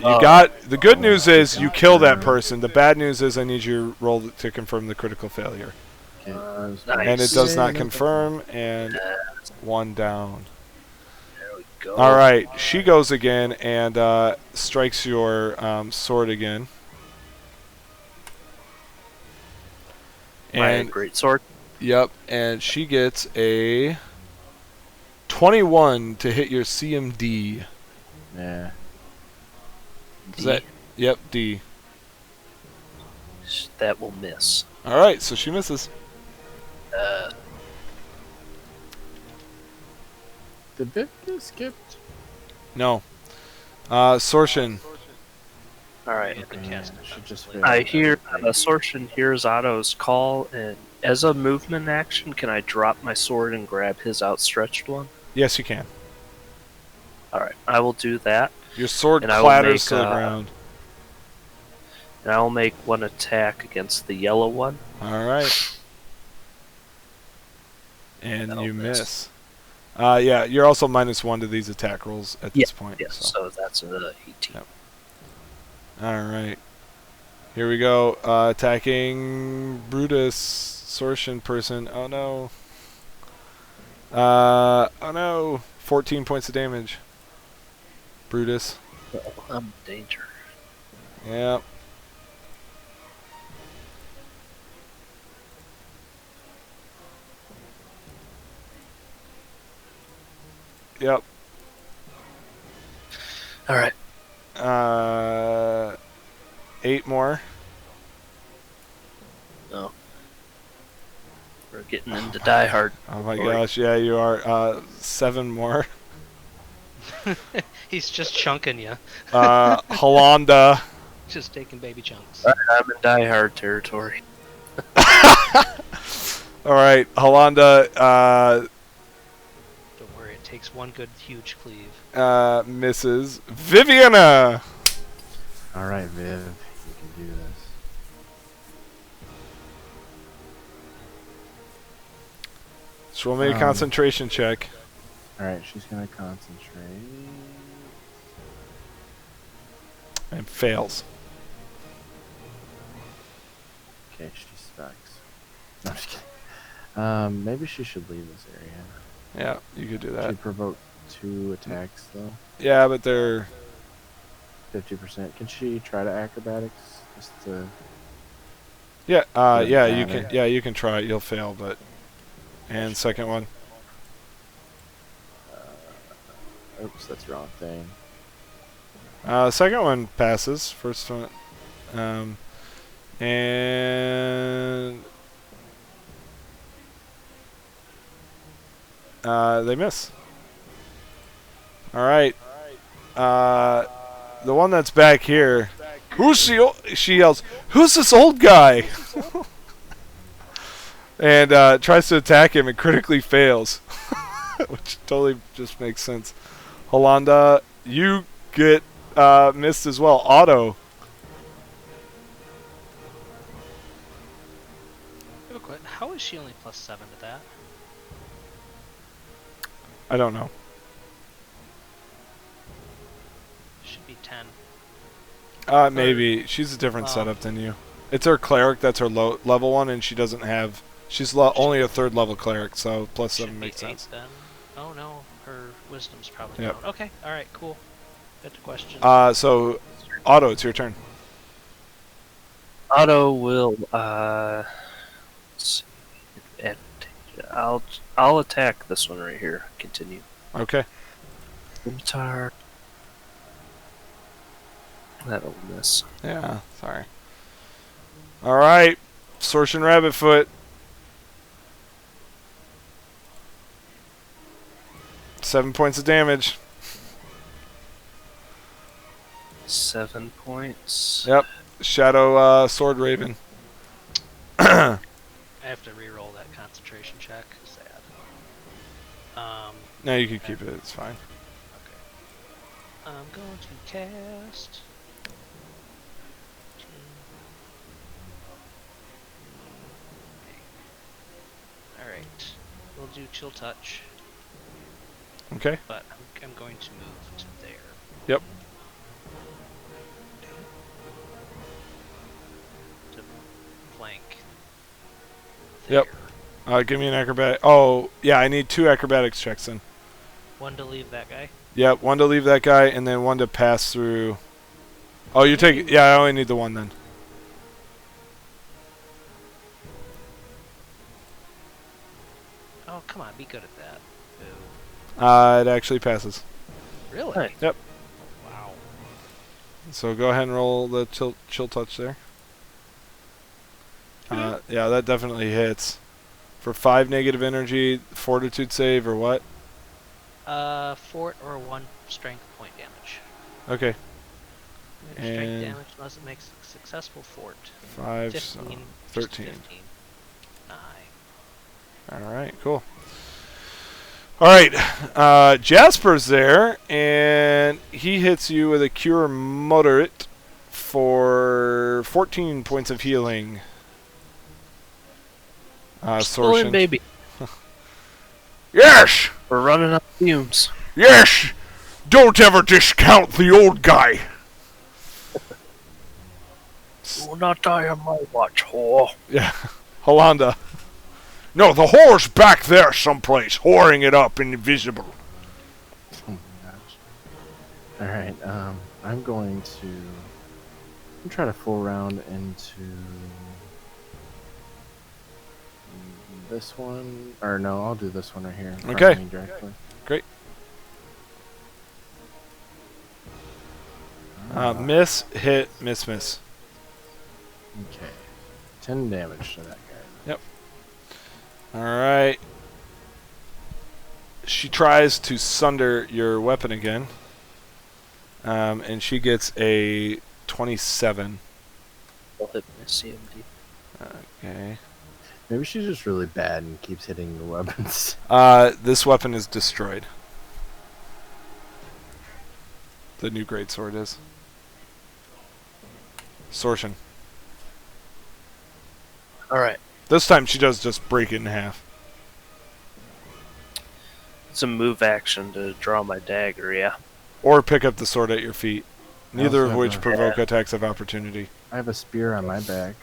You got the good news is you kill that person. The bad news is I need you to roll to confirm the critical failure. Okay. Nice. And it does not confirm, and 1 down. There we go. Alright, she goes again and strikes your sword again. My And great sword. yep, and she gets a 21 to hit your CMD. Yeah. Is that yep, D. That will miss. Alright, so she misses. Did that get skipped? No. Sorshin. Alright. Okay, she just failed. I hear Sortion hears Otto's call, and as a movement action, can I drop my sword and grab his outstretched one? Yes, you can. Alright, I will do that, Your sword And I will clatters make, to the ground. and I will make 1 attack against the yellow one. Alright. And That'll you miss. miss. Yeah, you're also -1 to these attack rolls at this point. Yes, So. so that's a 18. Yep. Alright. Here we go. Attacking Brutus, Sorshin person. Oh no. Oh no. 14 points of damage. Brutus. I'm in danger. Yep. Yep. Alright. 8 more. No. We're getting into Die Hard. Oh my Sorry. gosh, yeah, you are. 7 more. He's just chunking you. Holanda. Just taking baby chunks. I'm in die-hard territory. All right, Holanda Don't worry, it takes one good huge cleave. misses. Viviana! All right, Viv, you can do this. So we'll make a concentration check. All right, she's gonna concentrate. And fails. Okay, she sucks. No, I'm just kidding. Maybe she should leave this area. Yeah, you could do that. She provoked 2 attacks though. Yeah, but they're... 50%. Can she try to acrobatics? Just to... Yeah, Doesn't yeah, you matter. can. Yeah, you can try it. You'll fail, but... And second one. Oops, that's the wrong thing. Second one passes. First one... and... they miss. Alright. The one that's back here... Who's the she yells, "Who's this old guy?" And tries to attack him and critically fails. Which totally just makes sense. Holanda, you get missed as well. Otto. Real quick, how is she only +7 to that? I don't know. Should be 10. Maybe. She's a different Oh. setup than you. It's her cleric, that's her low level one, and she doesn't have... She's only a 3rd level cleric, so +7 Should makes be 8 sense. then. Oh no, her wisdom's probably Yep. down. Okay, alright, cool. Good question. So, Otto, it's your turn. Otto will let's see. I'll attack this one right here. Continue. Okay. Scimitar. That'll miss. Yeah, sorry. Alright. Sorcerer Rabbitfoot. 7 points of damage. 7 points. Yep. Shadow Sword Raven. I have to re-roll that concentration check. Sad. No, you can keep it. It's fine. Okay. I'm going to cast... Alright. We'll do Chill Touch, Okay. but I'm going to move to there. Yep. To flank. Yep. there. Give me an acrobatic. Oh, yeah, I need 2 acrobatics checks in. One to leave that guy. Yep, 1 to leave that guy, and then 1 to pass through. Oh, you take... Yeah, I only need the 1 then. Oh, come on, be good at that. Boo. It actually passes. Really? Hey. Yep. Wow. So go ahead and roll the chill touch there. Yeah, that definitely hits. For 5 negative energy, fortitude save, or what? Fort or 1 strength point damage. Okay. Strength And- damage unless it makes a successful fort. 5, 15. so just 13. 15. Nine. Alright, cool. Alright, Jasper's there, and he hits you with a Cure Moderate for 14 points of healing. Still in, Sortion. baby. Yes! We're running up fumes. Yes! Don't ever discount the old guy! You will not die on my watch, whore. Yeah. Holanda. No, the whore's back there someplace, whoring it up invisible. Oh my gosh. Alright, I'm going to... try to full round into... this one. Or no, I'll do this one right here. in front Okay. of me directly. Great. Miss, hit, miss, miss. Okay. 10 damage to that guy. Alright. She tries to sunder your weapon again. And she gets a 27. I'll hit my CMD. Okay. Maybe she's just really bad and keeps hitting the weapons. This weapon is destroyed. The new greatsword is. Sortion. Alright. This time she does just break it in half. It's a move action to draw my dagger, yeah. Or pick up the sword at your feet. Neither also of have which a- provoke attacks of opportunity. I have a spear on my back.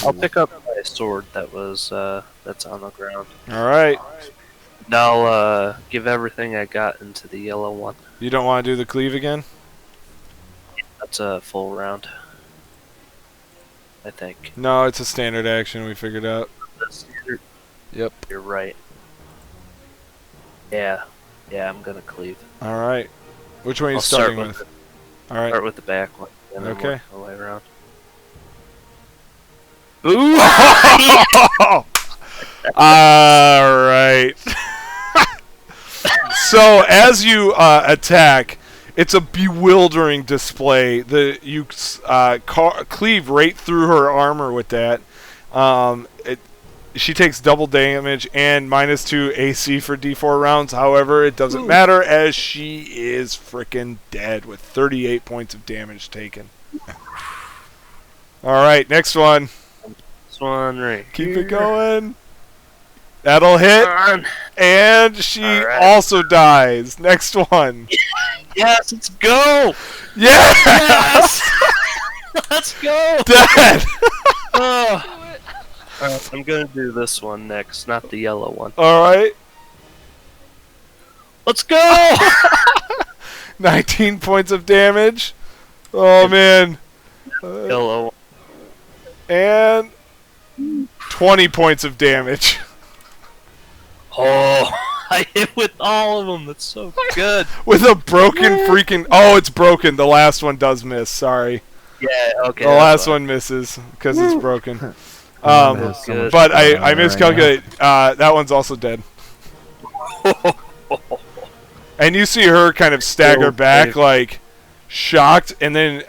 I'll pick up my sword that was that's on the ground. Alright. And I'll give everything I got into the yellow one. You don't want to do the cleave again? That's a full round. I think. No, it's a standard action we figured out. Yep. You're right. Yeah. Yeah, I'm gonna cleave. Alright. Which one are you I'll start starting with with? Alright. Start with the back one. And then Okay. work my way around. Ooh! Alright. So, as you attack, it's a bewildering display. You cleave right through her armor with that. She takes double damage and -2 AC for D4 rounds. However, it doesn't matter as she is freaking dead with 38 points of damage taken. Alright, next one. This one right Keep here. it going. That'll hit. Come on. And she Alright. also dies. Next one. Yes, let's go! Yes! Yes! Let's go! Dead! Oh. Alright, I'm gonna do this one next, not the yellow one. Alright. Let's go! 19 points of damage. Oh, man. Yellow. And 20 points of damage. Oh, I hit with all of them. That's so good. With a broken freaking... Oh, it's broken. The last one does miss. Sorry. Yeah, okay. The that's last fine. one misses because it's broken. Mom has so much But going on I right miscalculated. That one's also dead. And you see her kind of stagger back, like, shocked, and then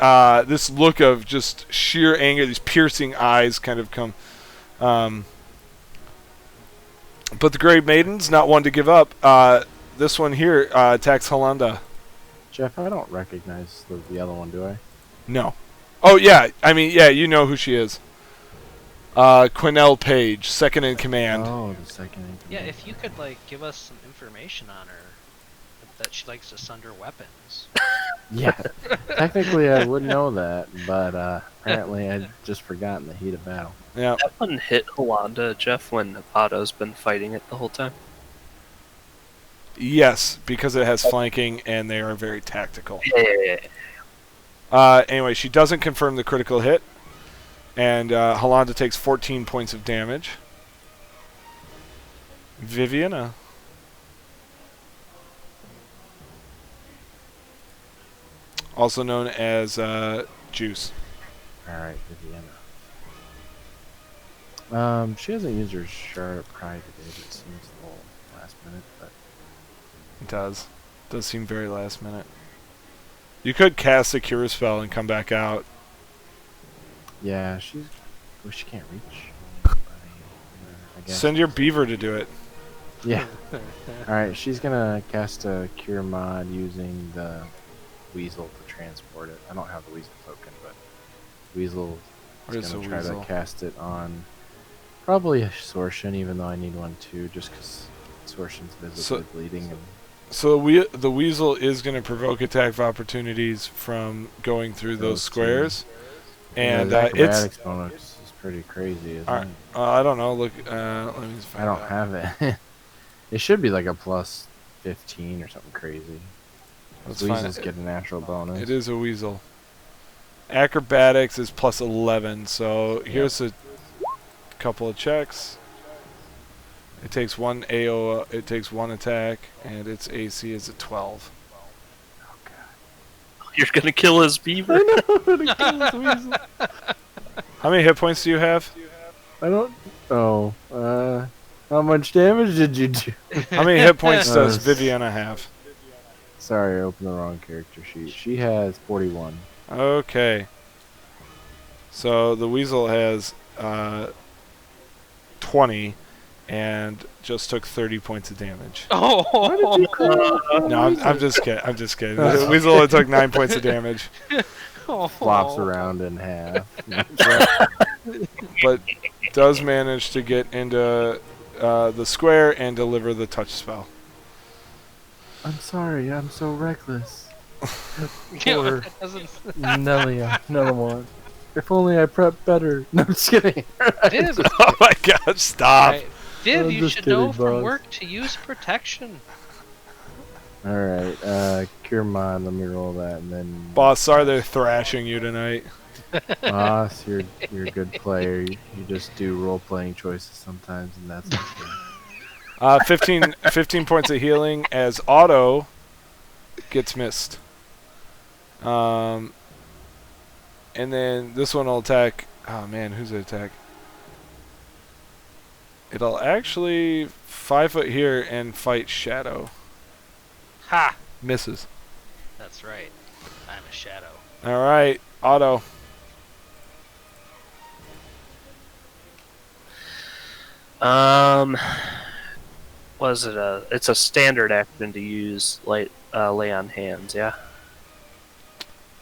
this look of just sheer anger, these piercing eyes kind of come. But the Gray Maidens, not one to give up. This one here attacks Holanda. Jeff, I don't recognize the yellow one, do I? No. Oh, yeah. I mean, yeah, you know who she is. Quinnell Page, second in command. Oh, the second in Yeah, command. if you could like give us some information on her, that she likes to sunder weapons. Yeah, technically I would know that, but apparently I'd just forgotten the heat of battle. Yeah. That one hit Holanda, Jeff, when Otto's been fighting it the whole time. Yes, because it has flanking, and they are very tactical. Yeah. Anyway, she doesn't confirm the critical hit, and Holanda takes 14 points of damage. Viviana. Also known as Juice. Alright, Viviana. She hasn't used her Shard of Pride today, but it seems a little last minute, but It does. Does seem very last minute. You could cast a Cure spell and come back out. yeah, she's... Oh, she can't reach. I guess. Send your beaver to do it. Yeah. Alright, she's gonna cast a Cure mod using the Weasel to transport it. I don't have the Weasel token, but Weasel Where's is the gonna try Weasel? to cast it on probably a Sortion, even though I need one too, just because Sortion's visibly bleeding. And So the Weasel is going to provoke attack of opportunities from going through those squares. And the it's... acrobatics bonus is pretty crazy, isn't Alright, it? I don't know. Look, let me just I find don't out. have it. It should be like a plus 15 or something crazy. Let's find Weasels it. get a natural bonus. It is a Weasel. Acrobatics is plus 11, so here's a couple of checks. It takes one AO, it takes one attack, and its AC is a 12. Oh god. You're gonna kill his beaver. How many hit points do you have? I don't. Oh. How much damage did you do? How many hit points does Uh, Viviana have? Sorry, I opened the wrong character sheet. She has 41. Okay. So the weasel has 20 and just took 30 points of damage. Oh, No, I'm just kidding. I'm just kidding. The weasel only took 9 points of damage, Flops around in half. but does manage to get into the square and deliver the touch spell. I'm sorry, I'm so reckless. Yeah, Poor that doesn't. Nelia, Nelamon. If only I prepped better. No, I'm just kidding. Div, Oh my gosh, stop. right. Div, I'm you just should know kidding, from boss. work to use protection. Alright, Kiermon, let me roll that, and then... Boss, sorry they're thrashing you tonight. Boss, you're a good player. You just do role-playing choices sometimes, and that's okay. 15 points of healing as Otto gets missed. And then this one will attack. Oh man, who's it attack? It'll actually 5 foot here and fight Shadow. Ha! Misses. That's right. I'm a shadow. All right, Otto. Was it a? It's a standard action to use lay on hands, yeah.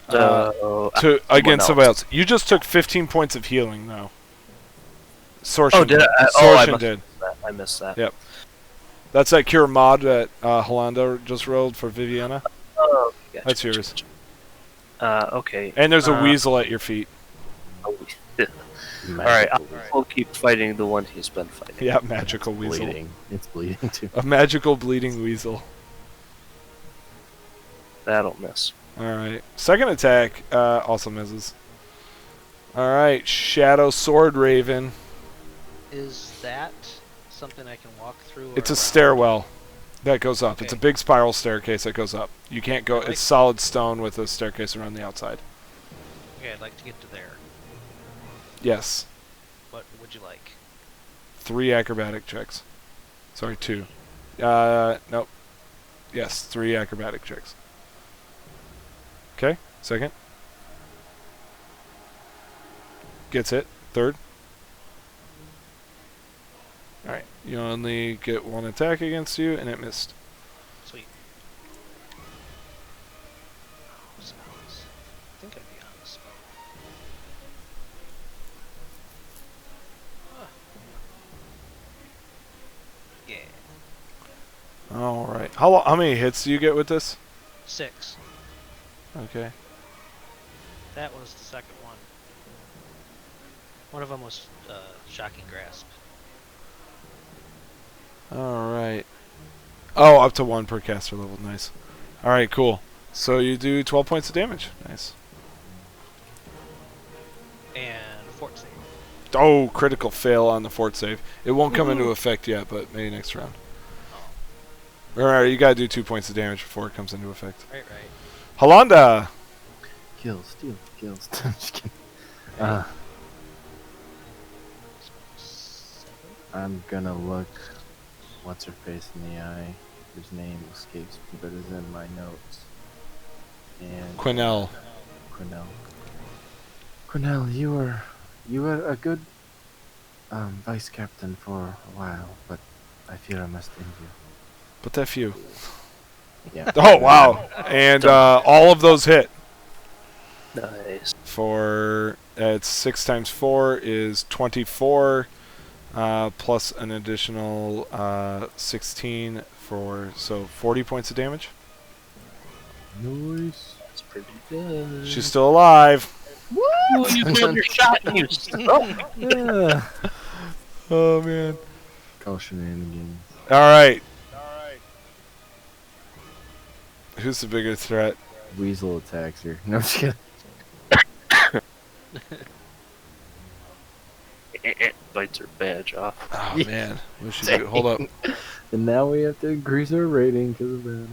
So To against somebody else. else. You just took 15 points of healing though. Sorcerer Oh, did I? I Sorcerer must did. have missed that. I missed that. Yep. That's that cure mod that Holanda just rolled for Viviana. Oh, gotcha. That's yours. Okay. And there's a weasel at your feet. Alright, I'll keep fighting the one he's been fighting. Yeah, magical weasel. Bleeding. It's bleeding too. A magical bleeding weasel. That'll miss. Alright. Second attack also misses. Alright, Shadow Sword Raven. Is that something I can walk through? It's or a around? stairwell that goes up. It's a Okay. big spiral staircase that goes up. You can't go. Really? It's solid stone with a staircase around the outside. Okay, I'd like to get to there. Yes. What would you like? 3 acrobatic checks. Sorry, 2. Nope. Yes, 3 acrobatic checks. Okay, second. Gets hit. Third. Alright, you only get 1 attack against you, and it missed. Sweet. Spells. I think I'd be on the spell. Huh. Yeah. Alright. How many hits do you get with this? 6. Okay. That was the second one. One of them was Shocking Grasp. Alright. Oh, up to 1 per caster level. Nice. Alright, cool. So you do 12 points of damage. Nice. And fort save. Oh, critical fail on the fort save. It won't come into effect yet, but maybe next round. Alright, you gotta do 2 points of damage before it comes into effect. Right, right. Holanda! Kill, steal, kills. I'm just kidding. Seven? I'm gonna look what's her face in the eye, whose name escapes me but is in my notes. And Quinnell. Quinnell, you were a good vice captain for a while, but I fear I must end you. But that few. Yeah. Oh, wow. And all of those hit. Nice. For, it's 6 times 4 is 24, plus an additional 16 for, so 40 points of damage. Nice. That's pretty good. She's still alive. Ooh, you killed your shot and you stuck. Yeah. Oh, man. Call shenanigans. Alright. Who's the bigger threat? Weasel attacks her. No, I'm just kidding. Bites her badge off. Oh, man. What should we do? Hold up. And now we have to increase our rating because of that.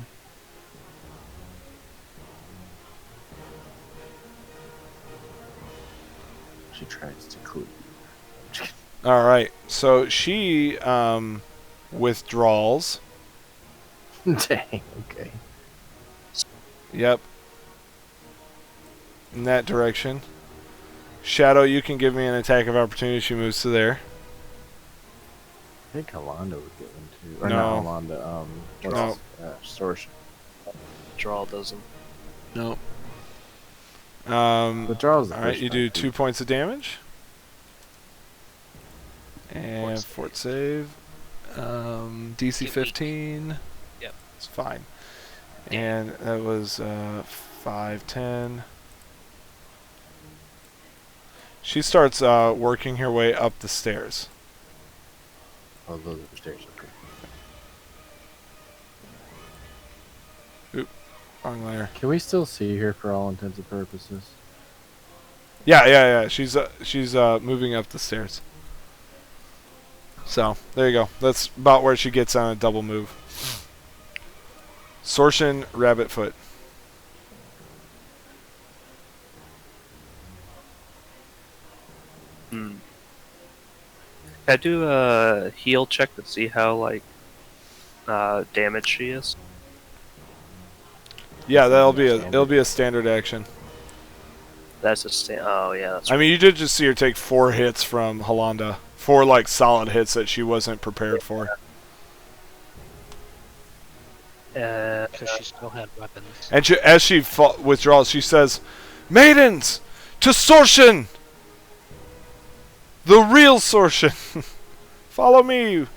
She tries to clue. Alright. So she withdraws. Dang, okay. Yep. in that direction. Shadow, you can give me an attack of opportunity. She moves to there. I think Alonda would get one too. Or No. not Alonda, No. Sorcerer. Draw doesn't. No. The draw's the Alright, first you time do too. 2 points of damage. And fort save. DC Get weak. 15. Yep. It's fine. And that was 5, 10. She starts working her way up the stairs. Oh, those are the stairs. Okay. Wrong layer. Can we still see her for all intents and purposes? Yeah. She's moving up the stairs. So there you go. That's about where she gets on a double move. Sortion, rabbit foot. Hmm. Can I do a heal check to see how like damaged she is? Yeah, it'll be a standard action. That's a oh yeah, that's I mean, you did just see her take 4 hits from Holanda. 4 like solid hits that she wasn't prepared for. Because she still had weapons. And as she withdraws, she says, "Maidens, to Sortion! The real Sortion! Follow me!"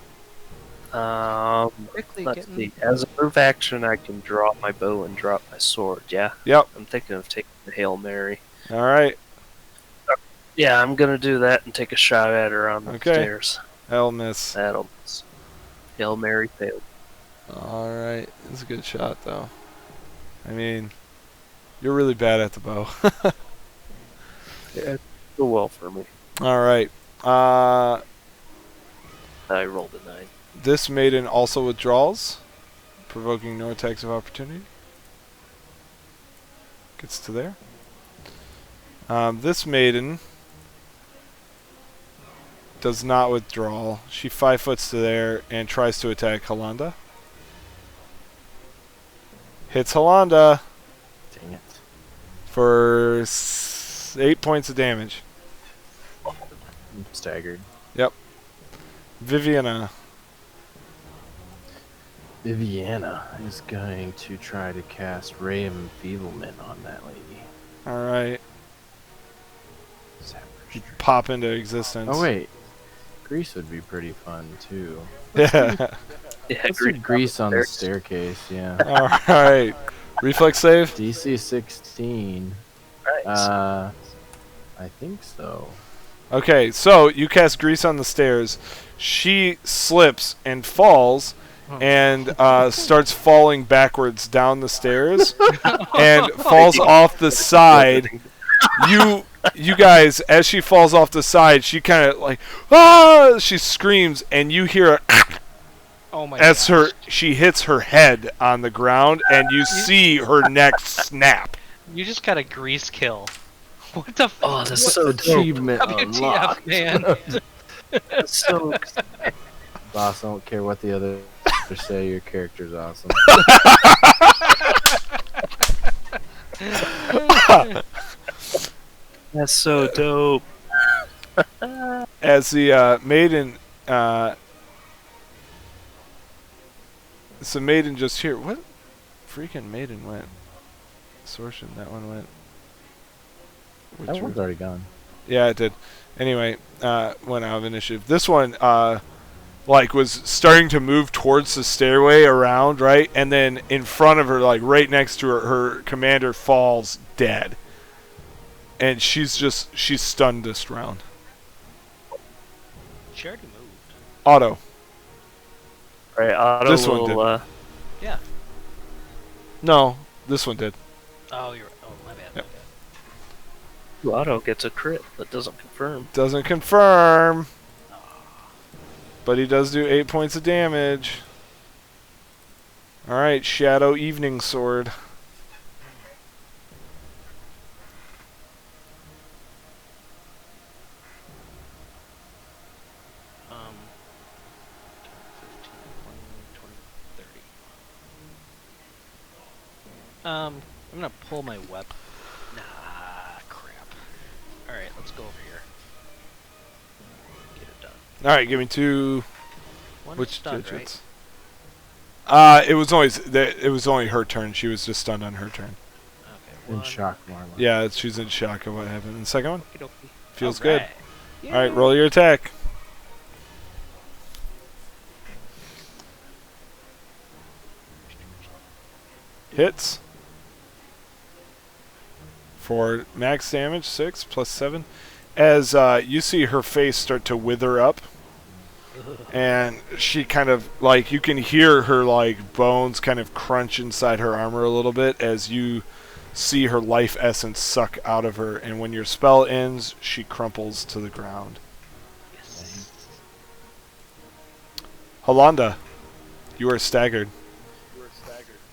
Quickly let's getting. see. As a move action, I can draw my bow and drop my sword. Yeah. Yep. I'm thinking of taking the Hail Mary. All right. Yeah, I'm gonna do that and take a shot at her on the Okay. stairs. I'll miss. That'll miss. Hail Mary failed. All right. It's a good shot, though. I mean, you're really bad at the bow. Yeah, go well for me. All right. I rolled a 9. This maiden also withdraws, provoking no attacks of opportunity. Gets to there. This maiden does not withdraw. She 5-foots to there and tries to attack Holanda. Hits Holanda Dang it. for 8 points of damage. I'm staggered. Viviana. Viviana is going to try to cast Ray of Enfeeblement on that lady. All right. Sapper You Strike. pop into existence. Oh wait, Grease would be pretty fun too. Yeah. Yeah, Let's do Grease on the staircase. Yeah. All right. Reflex save. DC 16. Nice. I think so. Okay, so you cast grease on the stairs. She slips and falls and starts falling backwards down the stairs and falls off the side. You guys, as she falls off the side, she kind of like, ah! She screams, and you hear Oh my as gosh. she hits her head on the ground, and you see her neck snap. You just got a grease kill. What the fuck? Oh, that's so dope. Achievement WTF, unlocked. man. That's so. Boss, I don't care what the others say. Your character's awesome. That's so dope. As the maiden, so maiden just here. What freaking maiden went? Sortion, that one went. That Which one's one? already gone. Yeah, it did. Anyway, went out of initiative. This one, like, was starting to move towards the stairway around, right? And then in front of her, like, right next to her, her commander falls dead. And she's stunned this round. She already moved. Auto. Right, Otto This one will. did. Yeah. No, this one did. Oh, you're. Oh, my bad. Yep. My bad. Otto gets a crit, but doesn't confirm. Doesn't confirm. But he does do 8 points of damage. Alright, Shadow Evening Sword. Um, 15, 20, 30. I'm gonna pull my weapon. Nah. Alright, let's go over here. Get it done. All right, give me 2. One Which stunned, digits? It was only her turn. She was just stunned on her turn. right? Okay, In one. shock, Marla. Yeah, she's in shock of what happened. And the second one Okie dokie. feels good. Alright. All right, roll your attack. Hits. For max damage, 6 plus 7. As you see her face start to wither up, and she kind of, like, you can hear her, like, bones kind of crunch inside her armor a little bit as you see her life essence suck out of her, and when your spell ends, she crumples to the ground. Yes. Holanda, you are staggered.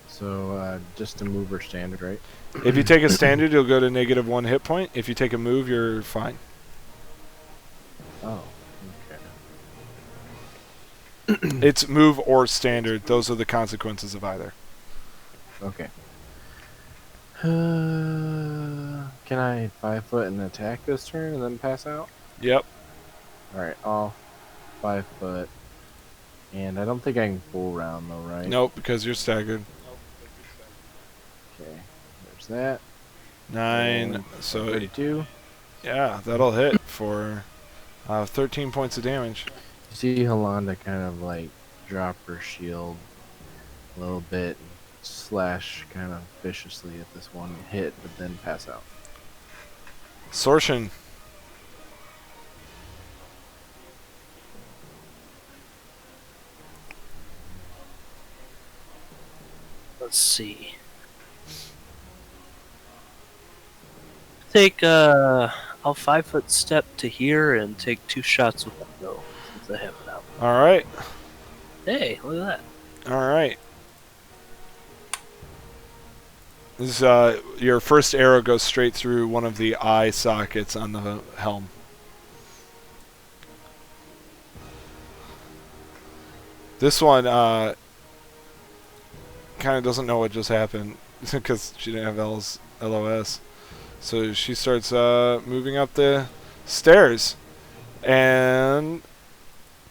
So, just to move her standard, right? If you take a standard, you'll go to -1 hit point. If you take a move, you're fine. Oh, okay. It's move or standard. Those are the consequences of either. Okay. Can I 5 foot and attack this turn and then pass out? Yep. Alright, I'll 5 foot. And I don't think I can full round though, right? Nope, because you're staggered. Okay, there's that. 9. And So 32. yeah, that'll hit for 13 points of damage. You see Holanda kind of like drop her shield a little bit, slash kind of viciously at this one hit, but then pass out. Sorshin. Let's see. I'll 5 foot step to here and take 2 shots with that though, since I have it out. All right. Hey, look at that. All right. This your first arrow goes straight through one of the eye sockets on the helm. This one kind of doesn't know what just happened because she didn't have LOS. So she starts moving up the stairs and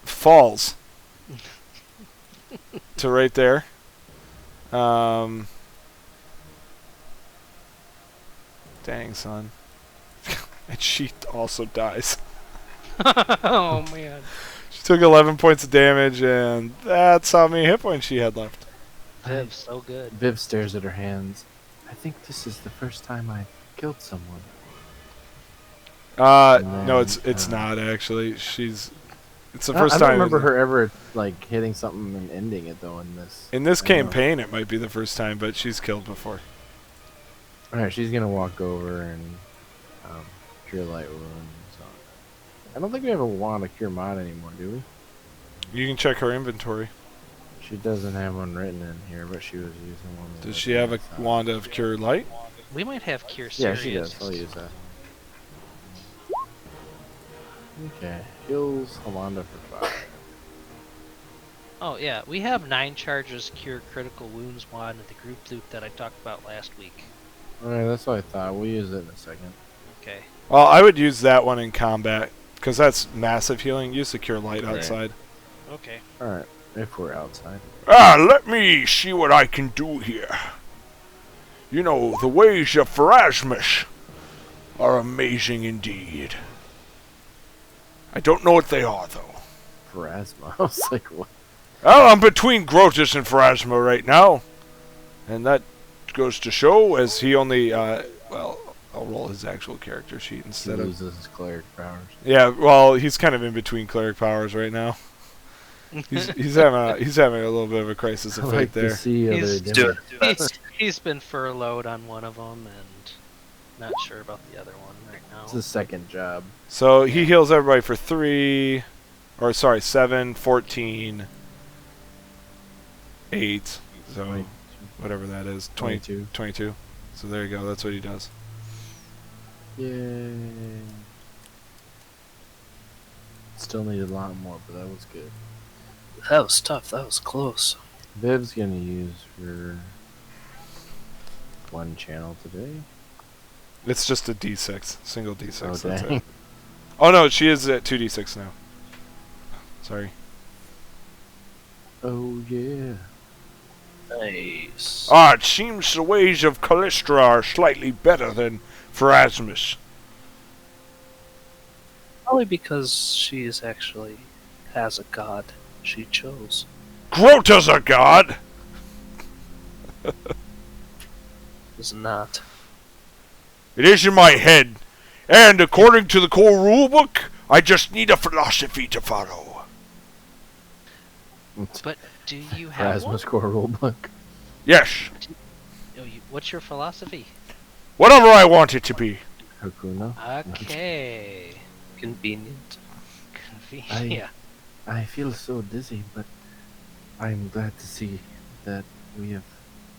falls to right there. Dang, son. And she also dies. Oh man. She took 11 points of damage, and that's how many hit points she had left. Viv's so good. Viv stares at her hands. I think this is the first time I've killed someone. No, it's then, not actually. It's the I first don't time. remember her ever like hitting something and ending it though in this. In this I know. campaign, it might be the first time, but she's killed before. Alright, she's gonna walk over and cure light wounds. I don't think we have a wand of cure mod anymore, do we? You can check her inventory. She doesn't have one written in here, but she was using one. Does she have a wand of cure light? We might have Cure Yeah, Serious. she does. I'll use that. Okay, heals Holanda for 5. Oh yeah, we have 9 charges Cure Critical Wounds wand at the group loop that I talked about last week. Alright, that's what I thought. We'll use it in a second. Okay. Well, I would use that one in combat because that's massive healing. Use the cure light Right. outside. Okay. Alright, if we're outside. Let me see what I can do here. You know, the ways of Pharasmus are amazing indeed. I don't know what they are, though. Pharasma. I was like, what? Well, I'm between Grotus and Pharasma right now. And that goes to show, as he only, well, I'll roll his actual character sheet He instead of... loses his cleric powers. Yeah, well, he's kind of in between cleric powers right now. He's having a little bit of a crisis I of like fate to there. see other He's different- He's been furloughed on one of them and not sure about the other one right now. It's his second job. So he heals everybody for 7, 14, 8. So 22. whatever that is, 22. 22. So there you go. That's what he does. Yay. Still need a lot more, but that was good. That was tough. That was close. Viv's gonna use her one channel today. It's just a D6, single D6. Oh, That's dang. it. Oh no, she is at 2D6 now. Sorry. Oh, yeah. Nice. Ah, it seems the ways of Callistra are slightly better than Pharasmus. Probably because she is actually has a god she chose. Grota's a god! Is not. It is in my head, and according to the core rulebook, I just need a philosophy to follow. But do you have one? Erasmus Core Rulebook. Yes, What's your philosophy? whatever I want it to be. Hakuna. Okay. Convenient. Yeah. I feel so dizzy, but I'm glad to see that we have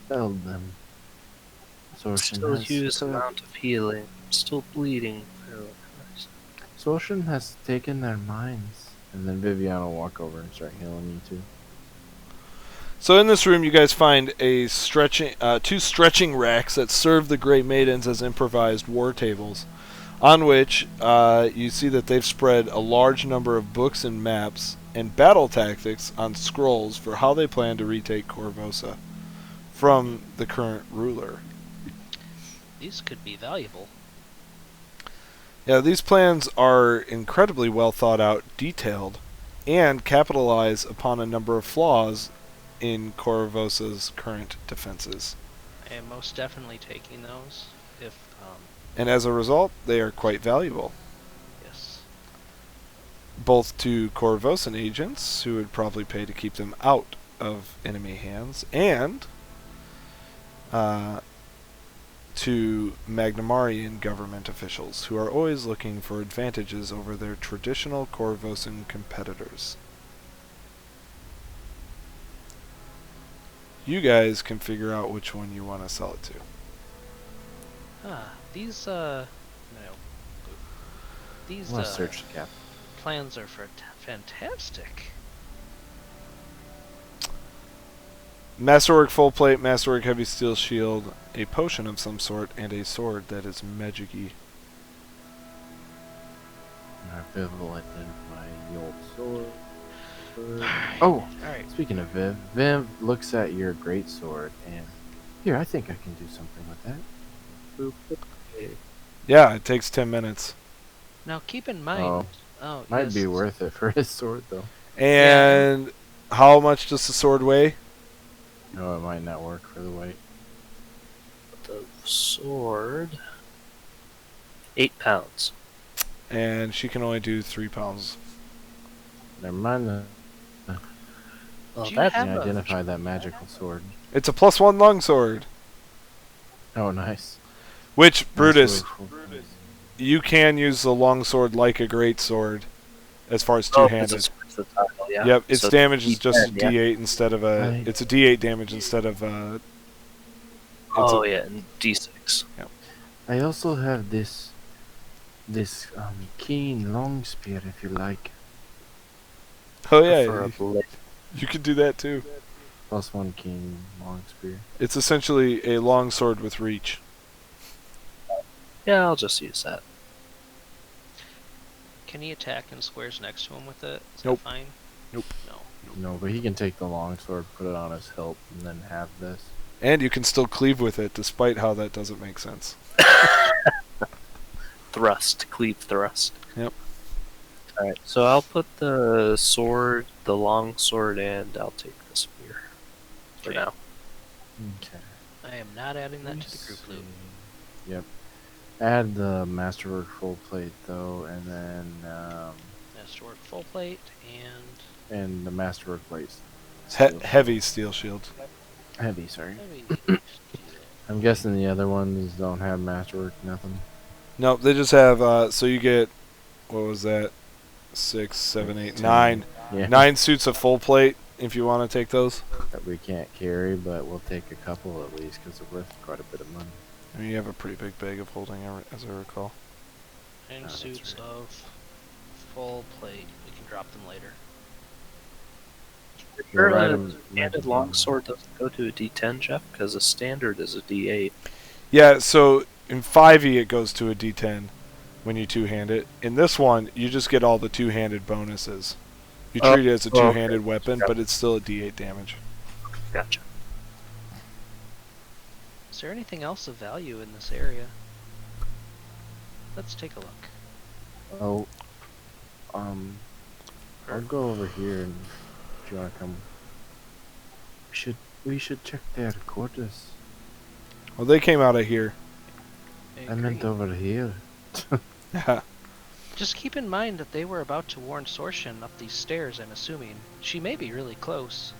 felled them. Sortion Still has huge took- amount of healing. Still bleeding. Sortion has taken their minds. And then Vivian will walk over and start healing you too. So in this room, you guys find two stretching racks that serve the Gray Maidens as improvised war tables, on which you see that they've spread a large number of books and maps and battle tactics on scrolls for how they plan to retake Corvosa from the current ruler. These could be valuable. Yeah, these plans are incredibly well thought out, detailed, and capitalize upon a number of flaws in Corvosa's current defenses. I am most definitely taking those. If And as a result, they are quite valuable, yes. both to Corvosan agents, who would probably pay to keep them out of enemy hands, and to Magnamarian government officials, who are always looking for advantages over their traditional Corvosan competitors. You guys can figure out which one you want to sell it to. These These Let's search the cap. plans are fantastic. Masterwork full plate, masterwork heavy steel shield, a potion of some sort, and a sword that is magic-y. Our Viv will identify the old sword. Alright. Oh, Alright. speaking of Viv, Viv looks at your great sword and here, I think I can do something with that. Boop. Yeah, it takes 10 minutes. Now keep in mind. Oh, Oh, might yes. be worth it for his sword though. And how much does the sword weigh? No, it might not work for the weight. The sword. 8 pounds. And she can only do 3 pounds. Never mind. Well, Do you that's have Can a- identify that magical sword. It's a +1 longsword. Oh, nice. Which, Brutus, Masterwork. you can use the longsword like a great sword, as far as oh, two-handed. it's the title, yeah. Yep, its So damage is just a D10, yeah. D8 instead of a. Right. It's a D8 damage instead of. It's Oh yeah, and D6. I also have this keen long spear if you like. Oh For a yeah, blade. you could do that too. +1 keen long spear. It's essentially a longsword with reach. Yeah, I'll just use that. Can he attack in squares next to him with it? Is Nope. that fine? Nope. No. No, but he can take the long sword, put it on his hilt, and then have this. And you can still cleave with it, despite how that doesn't make sense. Thrust, cleave thrust. Yep. Alright, so I'll put the sword, the long sword, and I'll take the spear. For Okay. now. Okay. I am not adding that to the group loot. Yep. Add the masterwork full plate though, and then Masterwork full plate and the masterwork plates. Heavy steel shield. Heavy, sorry. heavy. I'm guessing the other ones don't have masterwork, nothing. No, they just have. So you get, what was that? 6, 7, 8, 9. Yeah. 9 suits of full plate. If you want to take those. That we can't carry, but we'll take a couple at least because they're worth quite a bit of money. I mean, you have a pretty big bag of holding, as I recall. And that's suits right. of full plate. We can drop them later. You're right, a I'm- standard longsword doesn't go to a D10, Jeff, because a standard is a D8. Yeah, so in 5e it goes to a d10 when you two-hand it. In this one, you just get all the two-handed bonuses. You treat it as a two-handed weapon, but it's still a d8 damage. Gotcha. Is there anything else of value in this area? Let's take a look. Oh, I'll go over here, and if you wanna come, we should check their quarters. Well, they came out of here. I meant agree. over here. Just keep in mind that they were about to warn Sorshin up these stairs, I'm assuming. She may be really close.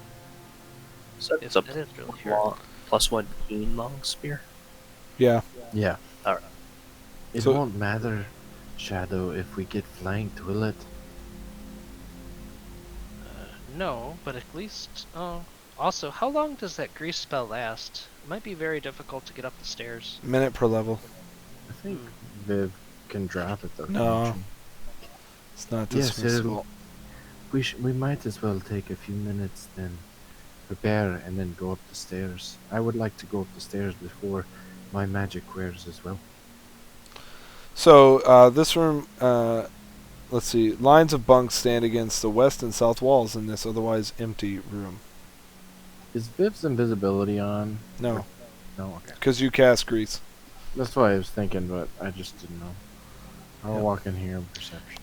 So If it's a that is really her. +1 keen long spear. Yeah. Yeah. Alright. It So- won't matter, Shadow, if we get flanked, will it? No, but at least... Oh. Also, how long does that grease spell last? It might be very difficult to get up the stairs. Minute per level. I think Viv can drop it though. No. can't It's not she? Yes, dismissible. we might as well take a few minutes then, prepare, and then go up the stairs. I would like to go up the stairs before my magic wears as well. So, this room, let's see. Lines of bunks stand against the west and south walls in this otherwise empty room. Is Viv's invisibility on? No, No, okay. because you cast grease. That's what I was thinking, but I just didn't know. I'll Yep. walk in here in perception.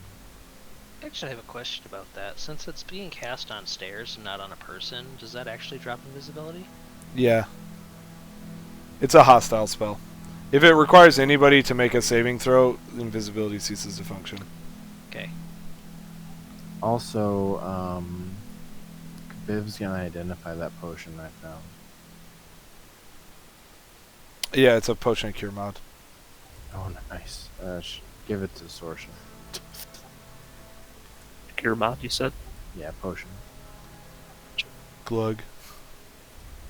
Actually, I have a question about that. Since it's being cast on stairs and not on a person, does that actually drop invisibility? Yeah. It's a hostile spell. If it requires anybody to make a saving throw, invisibility ceases to function. Okay. Also, Viv's gonna identify that potion I found. Yeah, it's a potion of cure mod. Oh, nice. Give it to Sorshin. Cure mod, you said? Yeah, potion. Glug.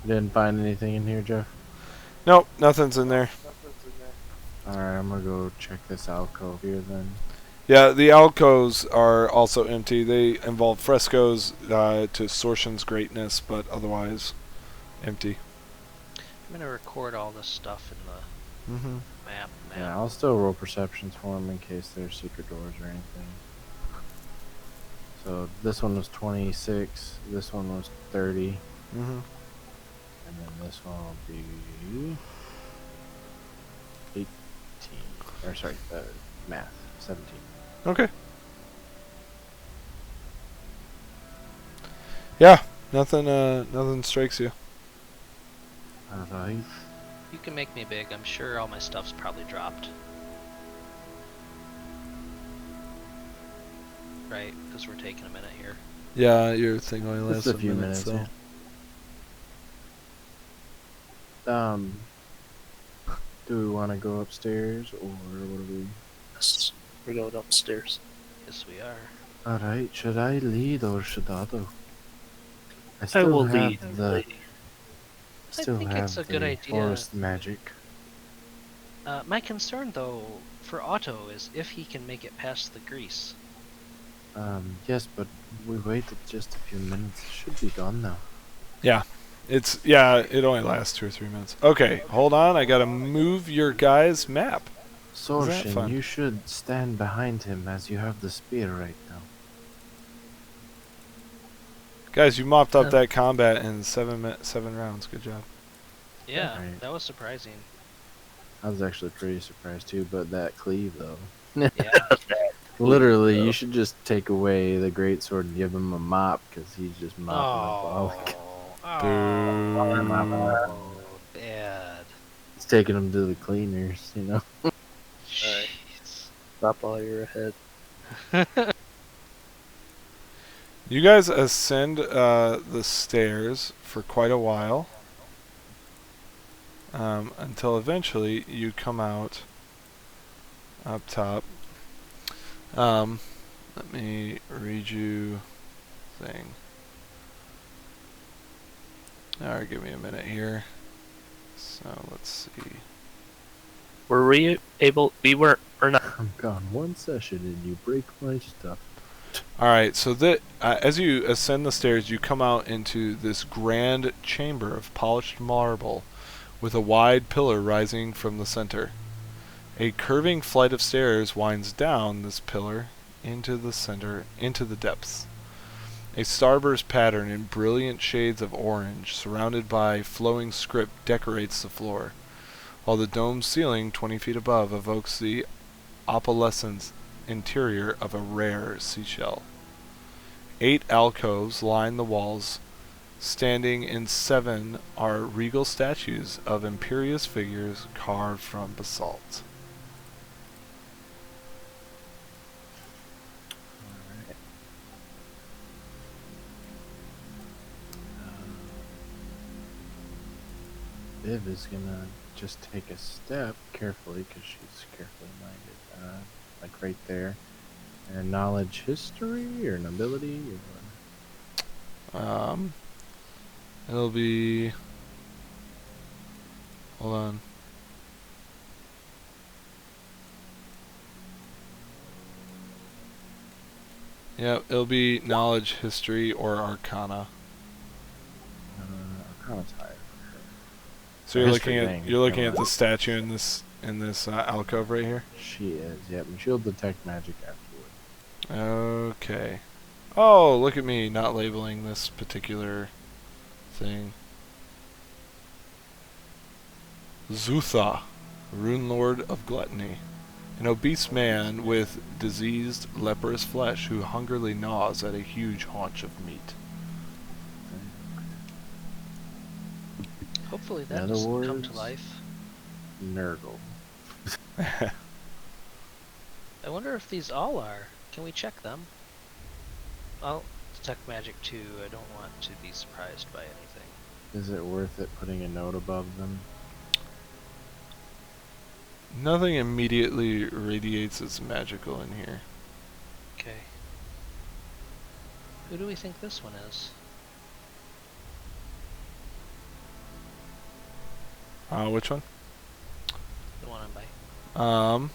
Didn't find anything in here, Jeff? Nope, nothing's in there. Alright, I'm gonna go check this alcove here then. Yeah, the alcoves are also empty. They involve frescoes to Sorshin's greatness, but otherwise empty. I'm gonna record all this stuff in the Mm-hmm. map. Yeah, I'll still roll perceptions for him in case there's secret doors or anything. So this one was 26, this one was 30, Mm-hmm. and then this one will be 18. Or sorry, math, 17. Okay. Yeah, nothing strikes you. Alright. You can make me big. I'm sure all my stuff's probably dropped. Right, because we're taking a minute here. Yeah, your thing only lasts Just a few minutes, so. yeah. Do we want to go upstairs, or what do we... Yes. We're going upstairs. Yes, we are. Alright, should I lead or should Otto? I I still will have lead. the... I Still think have it's a good the idea. forest magic. My concern, though, for Otto is if he can make it past the grease. Yes, but we waited just a few minutes. It should be gone now. It only lasts 2 or 3 minutes. Okay, hold on. I gotta move your guy's map. that Sorshin, fun? you should stand behind him as you have the spear right now. Guys, you mopped up that combat in 7 rounds. Good job. Yeah, Right. that was surprising. I was actually pretty surprised too, but that cleave though. Yeah. Literally, you should just take away the great sword and give him a mop, because he's just mopping Oh. up all. Oh. Bad. He's taking him to the cleaners, you know. Jeez. Stop while you're ahead. You guys ascend the stairs for quite a while. Until eventually you come out up top. Let me read you thing. Alright, give me a minute here. So let's see. Were we able? We weren't. Or not. I'm gone one session and you break my stuff. Alright, so as you ascend the stairs, you come out into this grand chamber of polished marble with a wide pillar rising from the center. A curving flight of stairs winds down this pillar into the center, into the depths. A starburst pattern in brilliant shades of orange, surrounded by flowing script, decorates the floor, while the domed ceiling 20 feet above evokes the opalescent interior of a rare seashell. 8 alcoves line the walls. Standing in 7 are regal statues of imperious figures carved from basalt. Alright. Viv is gonna just take a step carefully because she's carefully minded. Like right there. And knowledge history or nobility or It'll be. Hold on. Yeah, it'll be knowledge, history, or arcana. Arcana's higher. So you're History, looking dang, at the never mind. statue in this alcove right here. She is, yep, and she'll detect magic afterward. Okay. Oh, look at me not labeling this particular thing. Zutha, Rune Lord of Gluttony. An obese man with diseased, leprous flesh who hungrily gnaws at a huge haunch of meat. Hopefully In that other doesn't come to words- life. Nurgle. I wonder if these all are. Can we check them? I'll detect magic too. I don't want to be surprised by anything. Is it worth it putting a note above them? Nothing immediately radiates as magical in here. Okay. Who do we think this one is? Which one? The one I'm by. Um,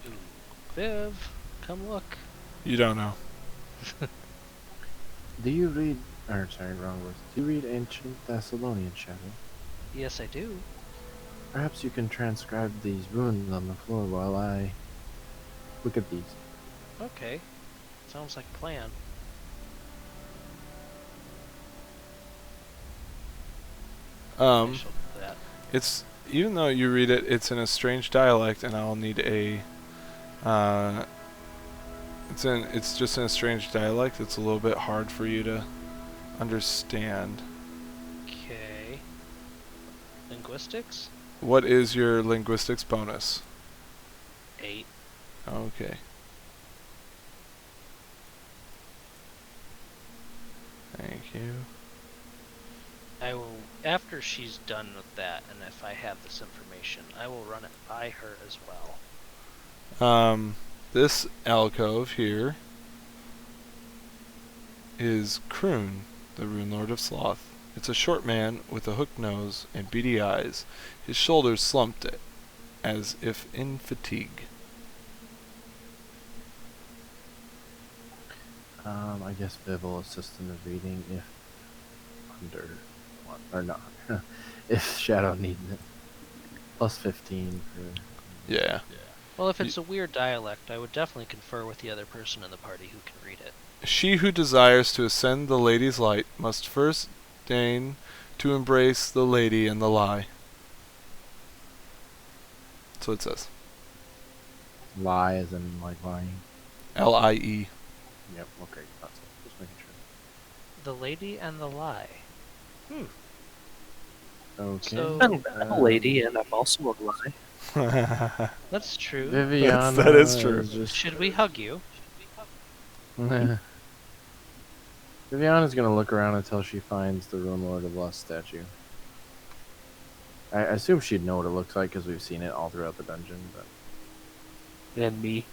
Ooh. Viv, come look. you don't know. Do you read, or sorry, wrong words. Do you read Ancient Thessalonian, Shadow? Yes, I do. Perhaps you can transcribe these runes on the floor while I look at these. Okay. Sounds like a plan. I shall do that. It's, even though you read it, it's in a strange dialect, and I'll need a. It's just in a strange dialect. It's a little bit hard for you to understand. Okay. Linguistics? What is your linguistics bonus? 8. Okay. Thank you. I will, after she's done with that, and if I have this information, I will run it by her as well. This alcove here is Kroon, the Rune Lord of Sloth. It's a short man with a hooked nose and beady eyes, his shoulders slumped as if in fatigue. I guess Viv will assist in the reading if under one or not. If Shadow needs it. Plus 15 for. Yeah. Well, if it's a weird dialect, I would definitely confer with the other person in the party who can read it. She who desires to ascend the lady's light must first deign to embrace the lady and the lie. That's what it says. Lie as in like lying. L-I-E. Yep, okay, that's it. Just making sure. The lady and the lie. Okay. So- I'm a lady, and I'm also a lie. That's true. Viviana that is true. just Should we hug you? Viviana's gonna look around until she finds the Rune Lord of Lust statue. I assume she'd know what it looks like because we've seen it all throughout the dungeon, but And me.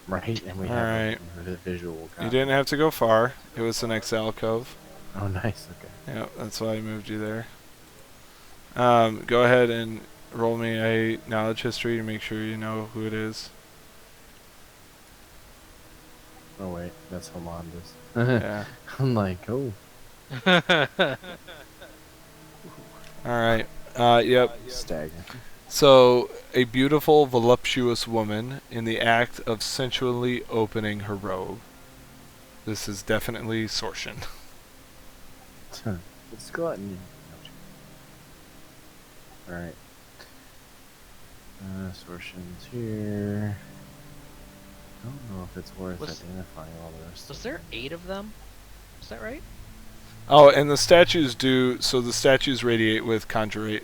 right, and we have Alright. a visual. You copy. didn't have to go far. It was the next alcove. Oh, nice. Okay. Yeah, that's why I moved you there. Go ahead and roll me a knowledge history to make sure you know who it is. Oh wait, that's Hamanda's. Yeah. I'm like, oh, All right. Yep. stagger. So, a beautiful, voluptuous woman in the act of sensually opening her robe. This is definitely Sorshin. It's gluttony. Alright. Sorshin's here. I don't know if it's worth identifying all the rest. Was there 8 of them? Is that right? Oh, and the statues do. So the statues radiate with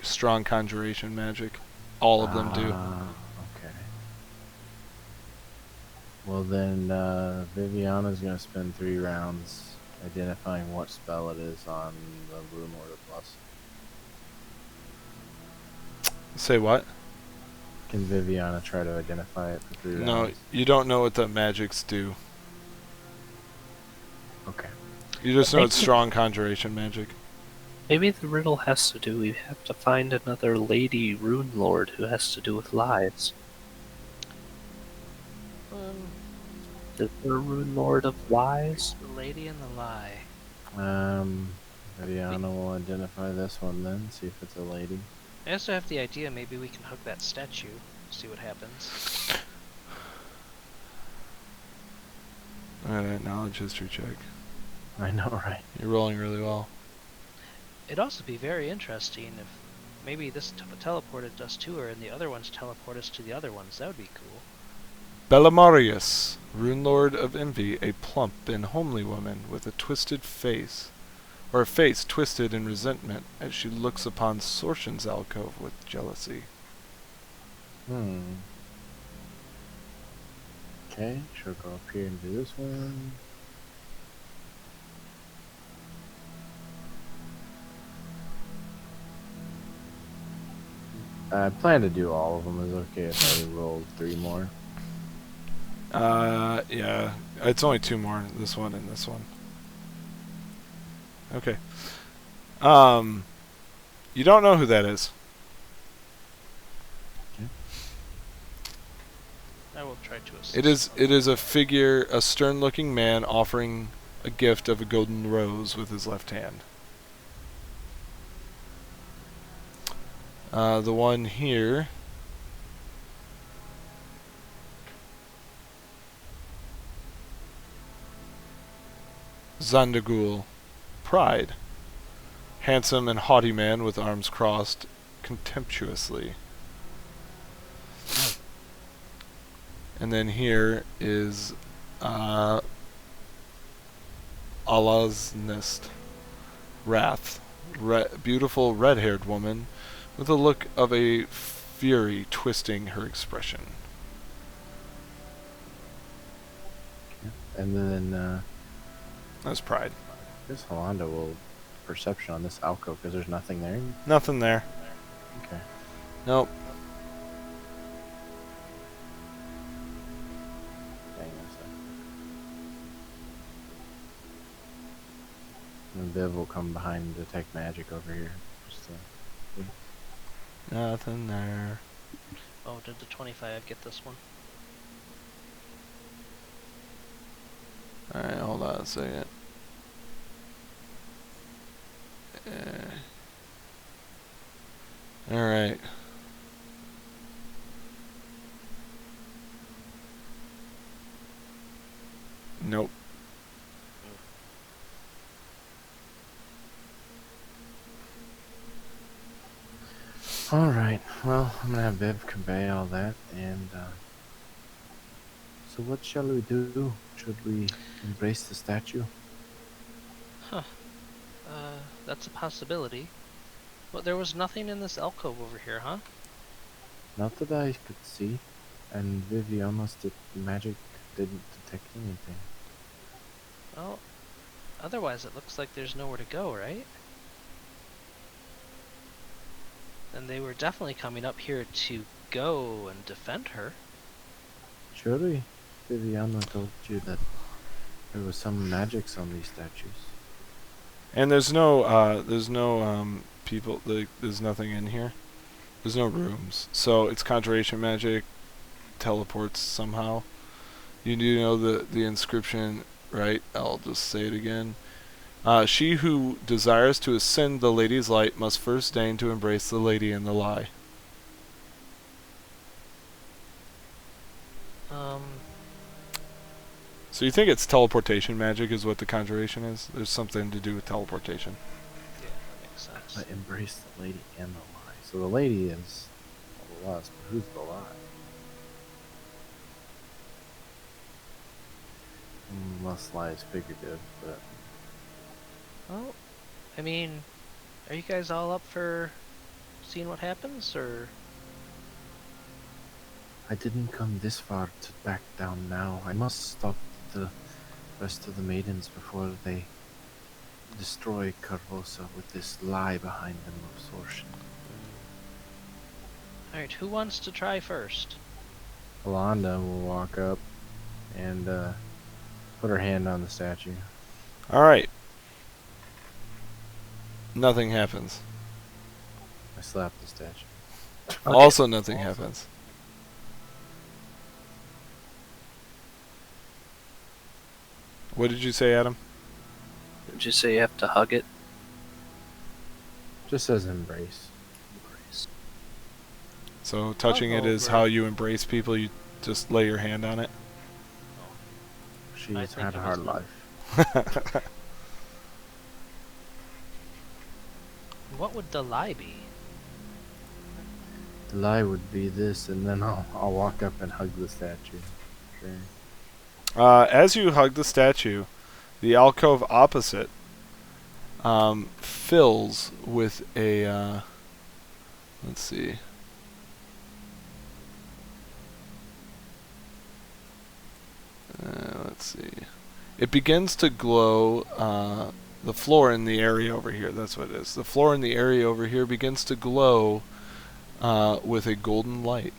strong conjuration magic. All of them do. Okay. Well then, Viviana's gonna spend 3 rounds identifying what spell it is on the Rune Lord of Lust. Say what? Can Viviana try to identify it for 3 rounds? No, you don't know what the magics do. Okay. You just know it's strong conjuration magic. Maybe the riddle has to do. We have to find another lady rune lord who has to do with lies. Is there a rune lord of lies? The lady and the lie. Viviana will identify this one then, see if it's a lady. I also have the idea maybe we can hook that statue, see what happens. Alright, knowledge history check. I know, right? You're rolling really well. It'd also be very interesting if maybe this teleported us to her and the other ones teleport us to the other ones. That would be cool. Bellamarius, Rune Lord of Envy, a plump and homely woman with a twisted face, or a face twisted in resentment as she looks upon Sorshin's alcove with jealousy. Okay, she'll go up here and do this one. I plan to do all of them. Is it okay if I roll 3 more? Yeah. It's only 2 more, this one and this one. Okay. You don't know who that is. I will try to assist. It is a figure, a stern-looking man offering a gift of a golden rose with his left hand. The one here Zandagul, Pride. Handsome and haughty man with arms crossed contemptuously. And then here is Allah's Nest, Wrath. Beautiful red-haired woman with a look of a fury twisting her expression. And then, That's Pride. this Holanda will perception on this alcove because there's nothing there. Nothing there. Okay. Nope. Hang on a second. And Viv will come behind and detect magic over here. Just Nothing there. Oh, did the 25 get this one? Alright, hold on a second. Alright. Nope. Alright, well, I'm gonna have Viv convey all that, and, so what shall we do? Should we embrace the statue? That's a possibility. But there was nothing in this alcove over here, huh? Not that I could see, and Viviana's magic didn't detect anything. Well, otherwise it looks like there's nowhere to go, right? And they were definitely coming up here to go and defend her. Surely, Viviana told you that there was some magics on these statues. And there's no people, there's nothing in here. There's no rooms. So it's conjuration magic, teleports somehow. You do know the inscription, right? I'll just say it again. She who desires to ascend the lady's light must first deign to embrace the lady in the lie. So you think it's teleportation magic is what the conjuration is? There's something to do with teleportation. Yeah, that makes sense. I embrace the lady and the lie. So the lady is the lust, but who's the lie? Lust lie is figurative, but Well, I mean, are you guys all up for seeing what happens, or? I didn't come this far to back down now. I must stop the rest of the maidens before they destroy Carvosa with this lie behind them of Sortion. Alright, who wants to try first? Alonda will walk up and put her hand on the statue. All right. Nothing happens. I slap the statue. Also, nothing happens. What did you say, Adam? Did you say you have to hug it? Just says embrace. Embrace. So touching it go is over how it. you embrace people. You just lay your hand on it. She's think had it a was hard no. life. What would the lie be? The lie would be this, and then I'll walk up and hug the statue. Sure. As you hug the statue, the alcove opposite fills with a. Let's see. Let's see. It begins to glow. The floor in the area over here. That's what it is. The floor in the area over here begins to glow with a golden light.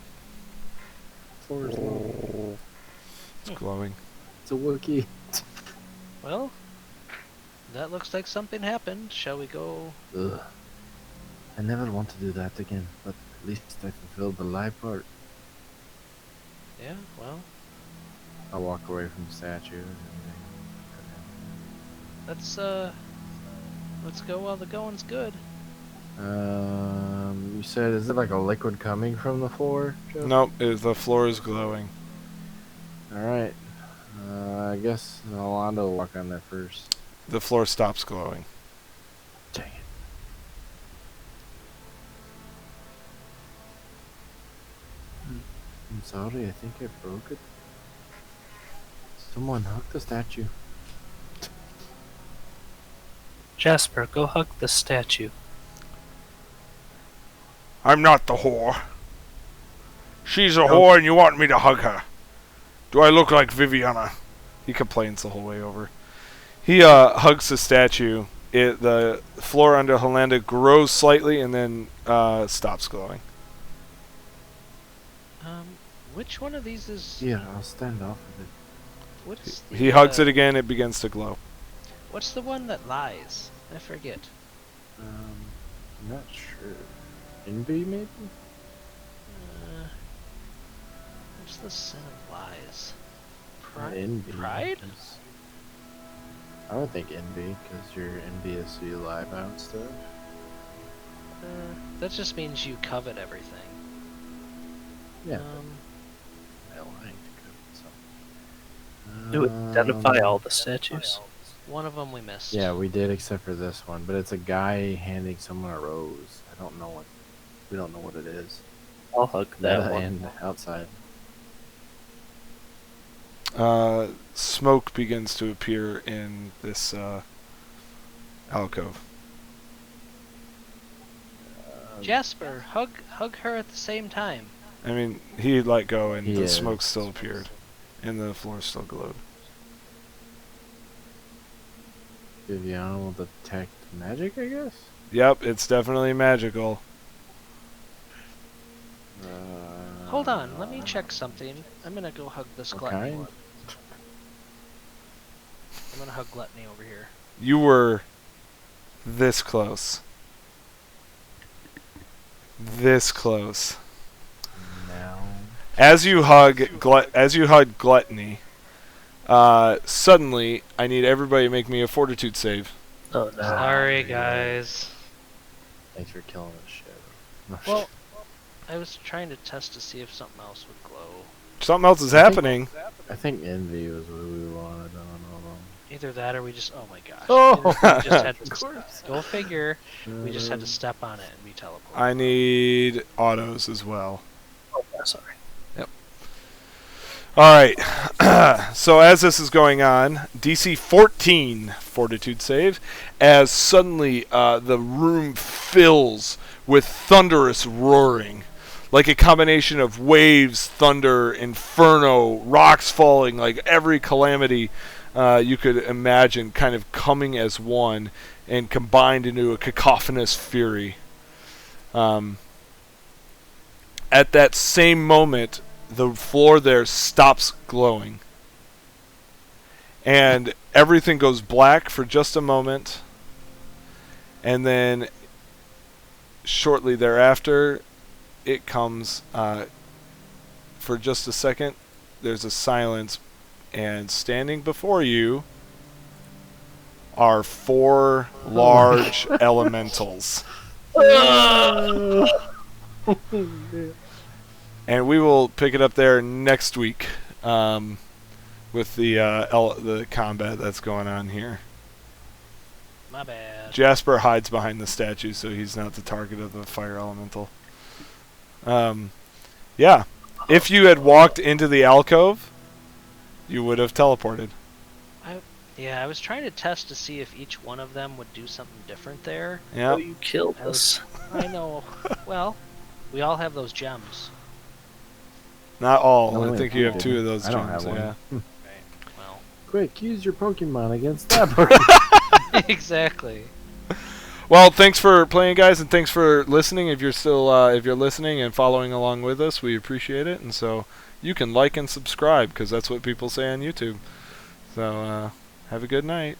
Floor's low. It's glowing. It's a Wookiee. Well, that looks like something happened. Shall we go? Ugh. I never want to do that again, but at least I fulfilled the lie part. Yeah, well, I'll walk away from the statue. let's go while the going's good. You said, is it like a liquid coming from the floor, Joe? Nope, the floor is glowing. Alright. I guess Alonda will walk on there first. The floor stops glowing. Dang it. I'm sorry, I think I broke it. Someone hug the statue. Jasper, go hug the statue. I'm not the whore. She's a whore and you want me to hug her. Do I look like Viviana? He complains the whole way over. He hugs the statue. The floor under Holanda grows slightly and then stops glowing. Which one of these is? Here, I'll stand off of it. What's the, He hugs it again, it begins to glow. What's the one that lies? I forget. I'm not sure. Envy, maybe? What's the sin of lies? Envy. Pride? I would think envy, because you're envious, so you lie about stuff. That just means you covet everything. Yeah, Um, I lying to covet, so. Do identify all the statues. one of them we missed. Yeah, we did, except for this one, but it's a guy handing someone a rose. We don't know what it is. I'll hug that Meta one. and outside. Smoke begins to appear in this alcove. Jasper, hug her at the same time. I mean, he let go and He the is. smoke still appeared. And the floor still glowed. Viviana will detect magic, I guess? Yep, it's definitely magical. Hold on, let me check something. I'm gonna go hug this gluttony Okay. one. I'm gonna hug gluttony over here. You were this close. This close. Now. As you hug gluttony, suddenly I need everybody to make me a fortitude save. Oh no. Sorry, guys. Thanks for killing the shit. Well, I was trying to test to see if something else would glow. Something else is happening. I think envy was what we wanted. I don't know. Either that or we just, oh my gosh. Oh, Either we just had of course. to, go figure, we just had to step on it and be teleported. I need autos as well. Oh, yeah, sorry. All right. So as this is going on, DC 14 Fortitude save, as suddenly the room fills with thunderous roaring, like a combination of waves, thunder, inferno, rocks falling, like every calamity you could imagine, kind of coming as one and combined into a cacophonous fury. At that same moment, the floor there stops glowing. And everything goes black for just a moment. And then shortly thereafter, it comes, for just a second, there's a silence. And standing before you are 4 large elementals. And we will pick it up there next week with the combat that's going on here. My bad. Jasper hides behind the statue, so he's not the target of the fire elemental. Yeah. If you had walked into the alcove, you would have teleported. Yeah, I was trying to test to see if each one of them would do something different there. Yeah. Oh, you killed us. I know. Well, we all have those gems. Not all. No, I wait, think you have I 2 of didn't. those I don't gems. have one. Yeah. Right. Well, Quick, use your Pokemon against that Pokemon. exactly. Well, thanks for playing, guys, and thanks for listening. If you're still if you're listening and following along with us, we appreciate it. And so you can like and subscribe because that's what people say on YouTube. So have a good night.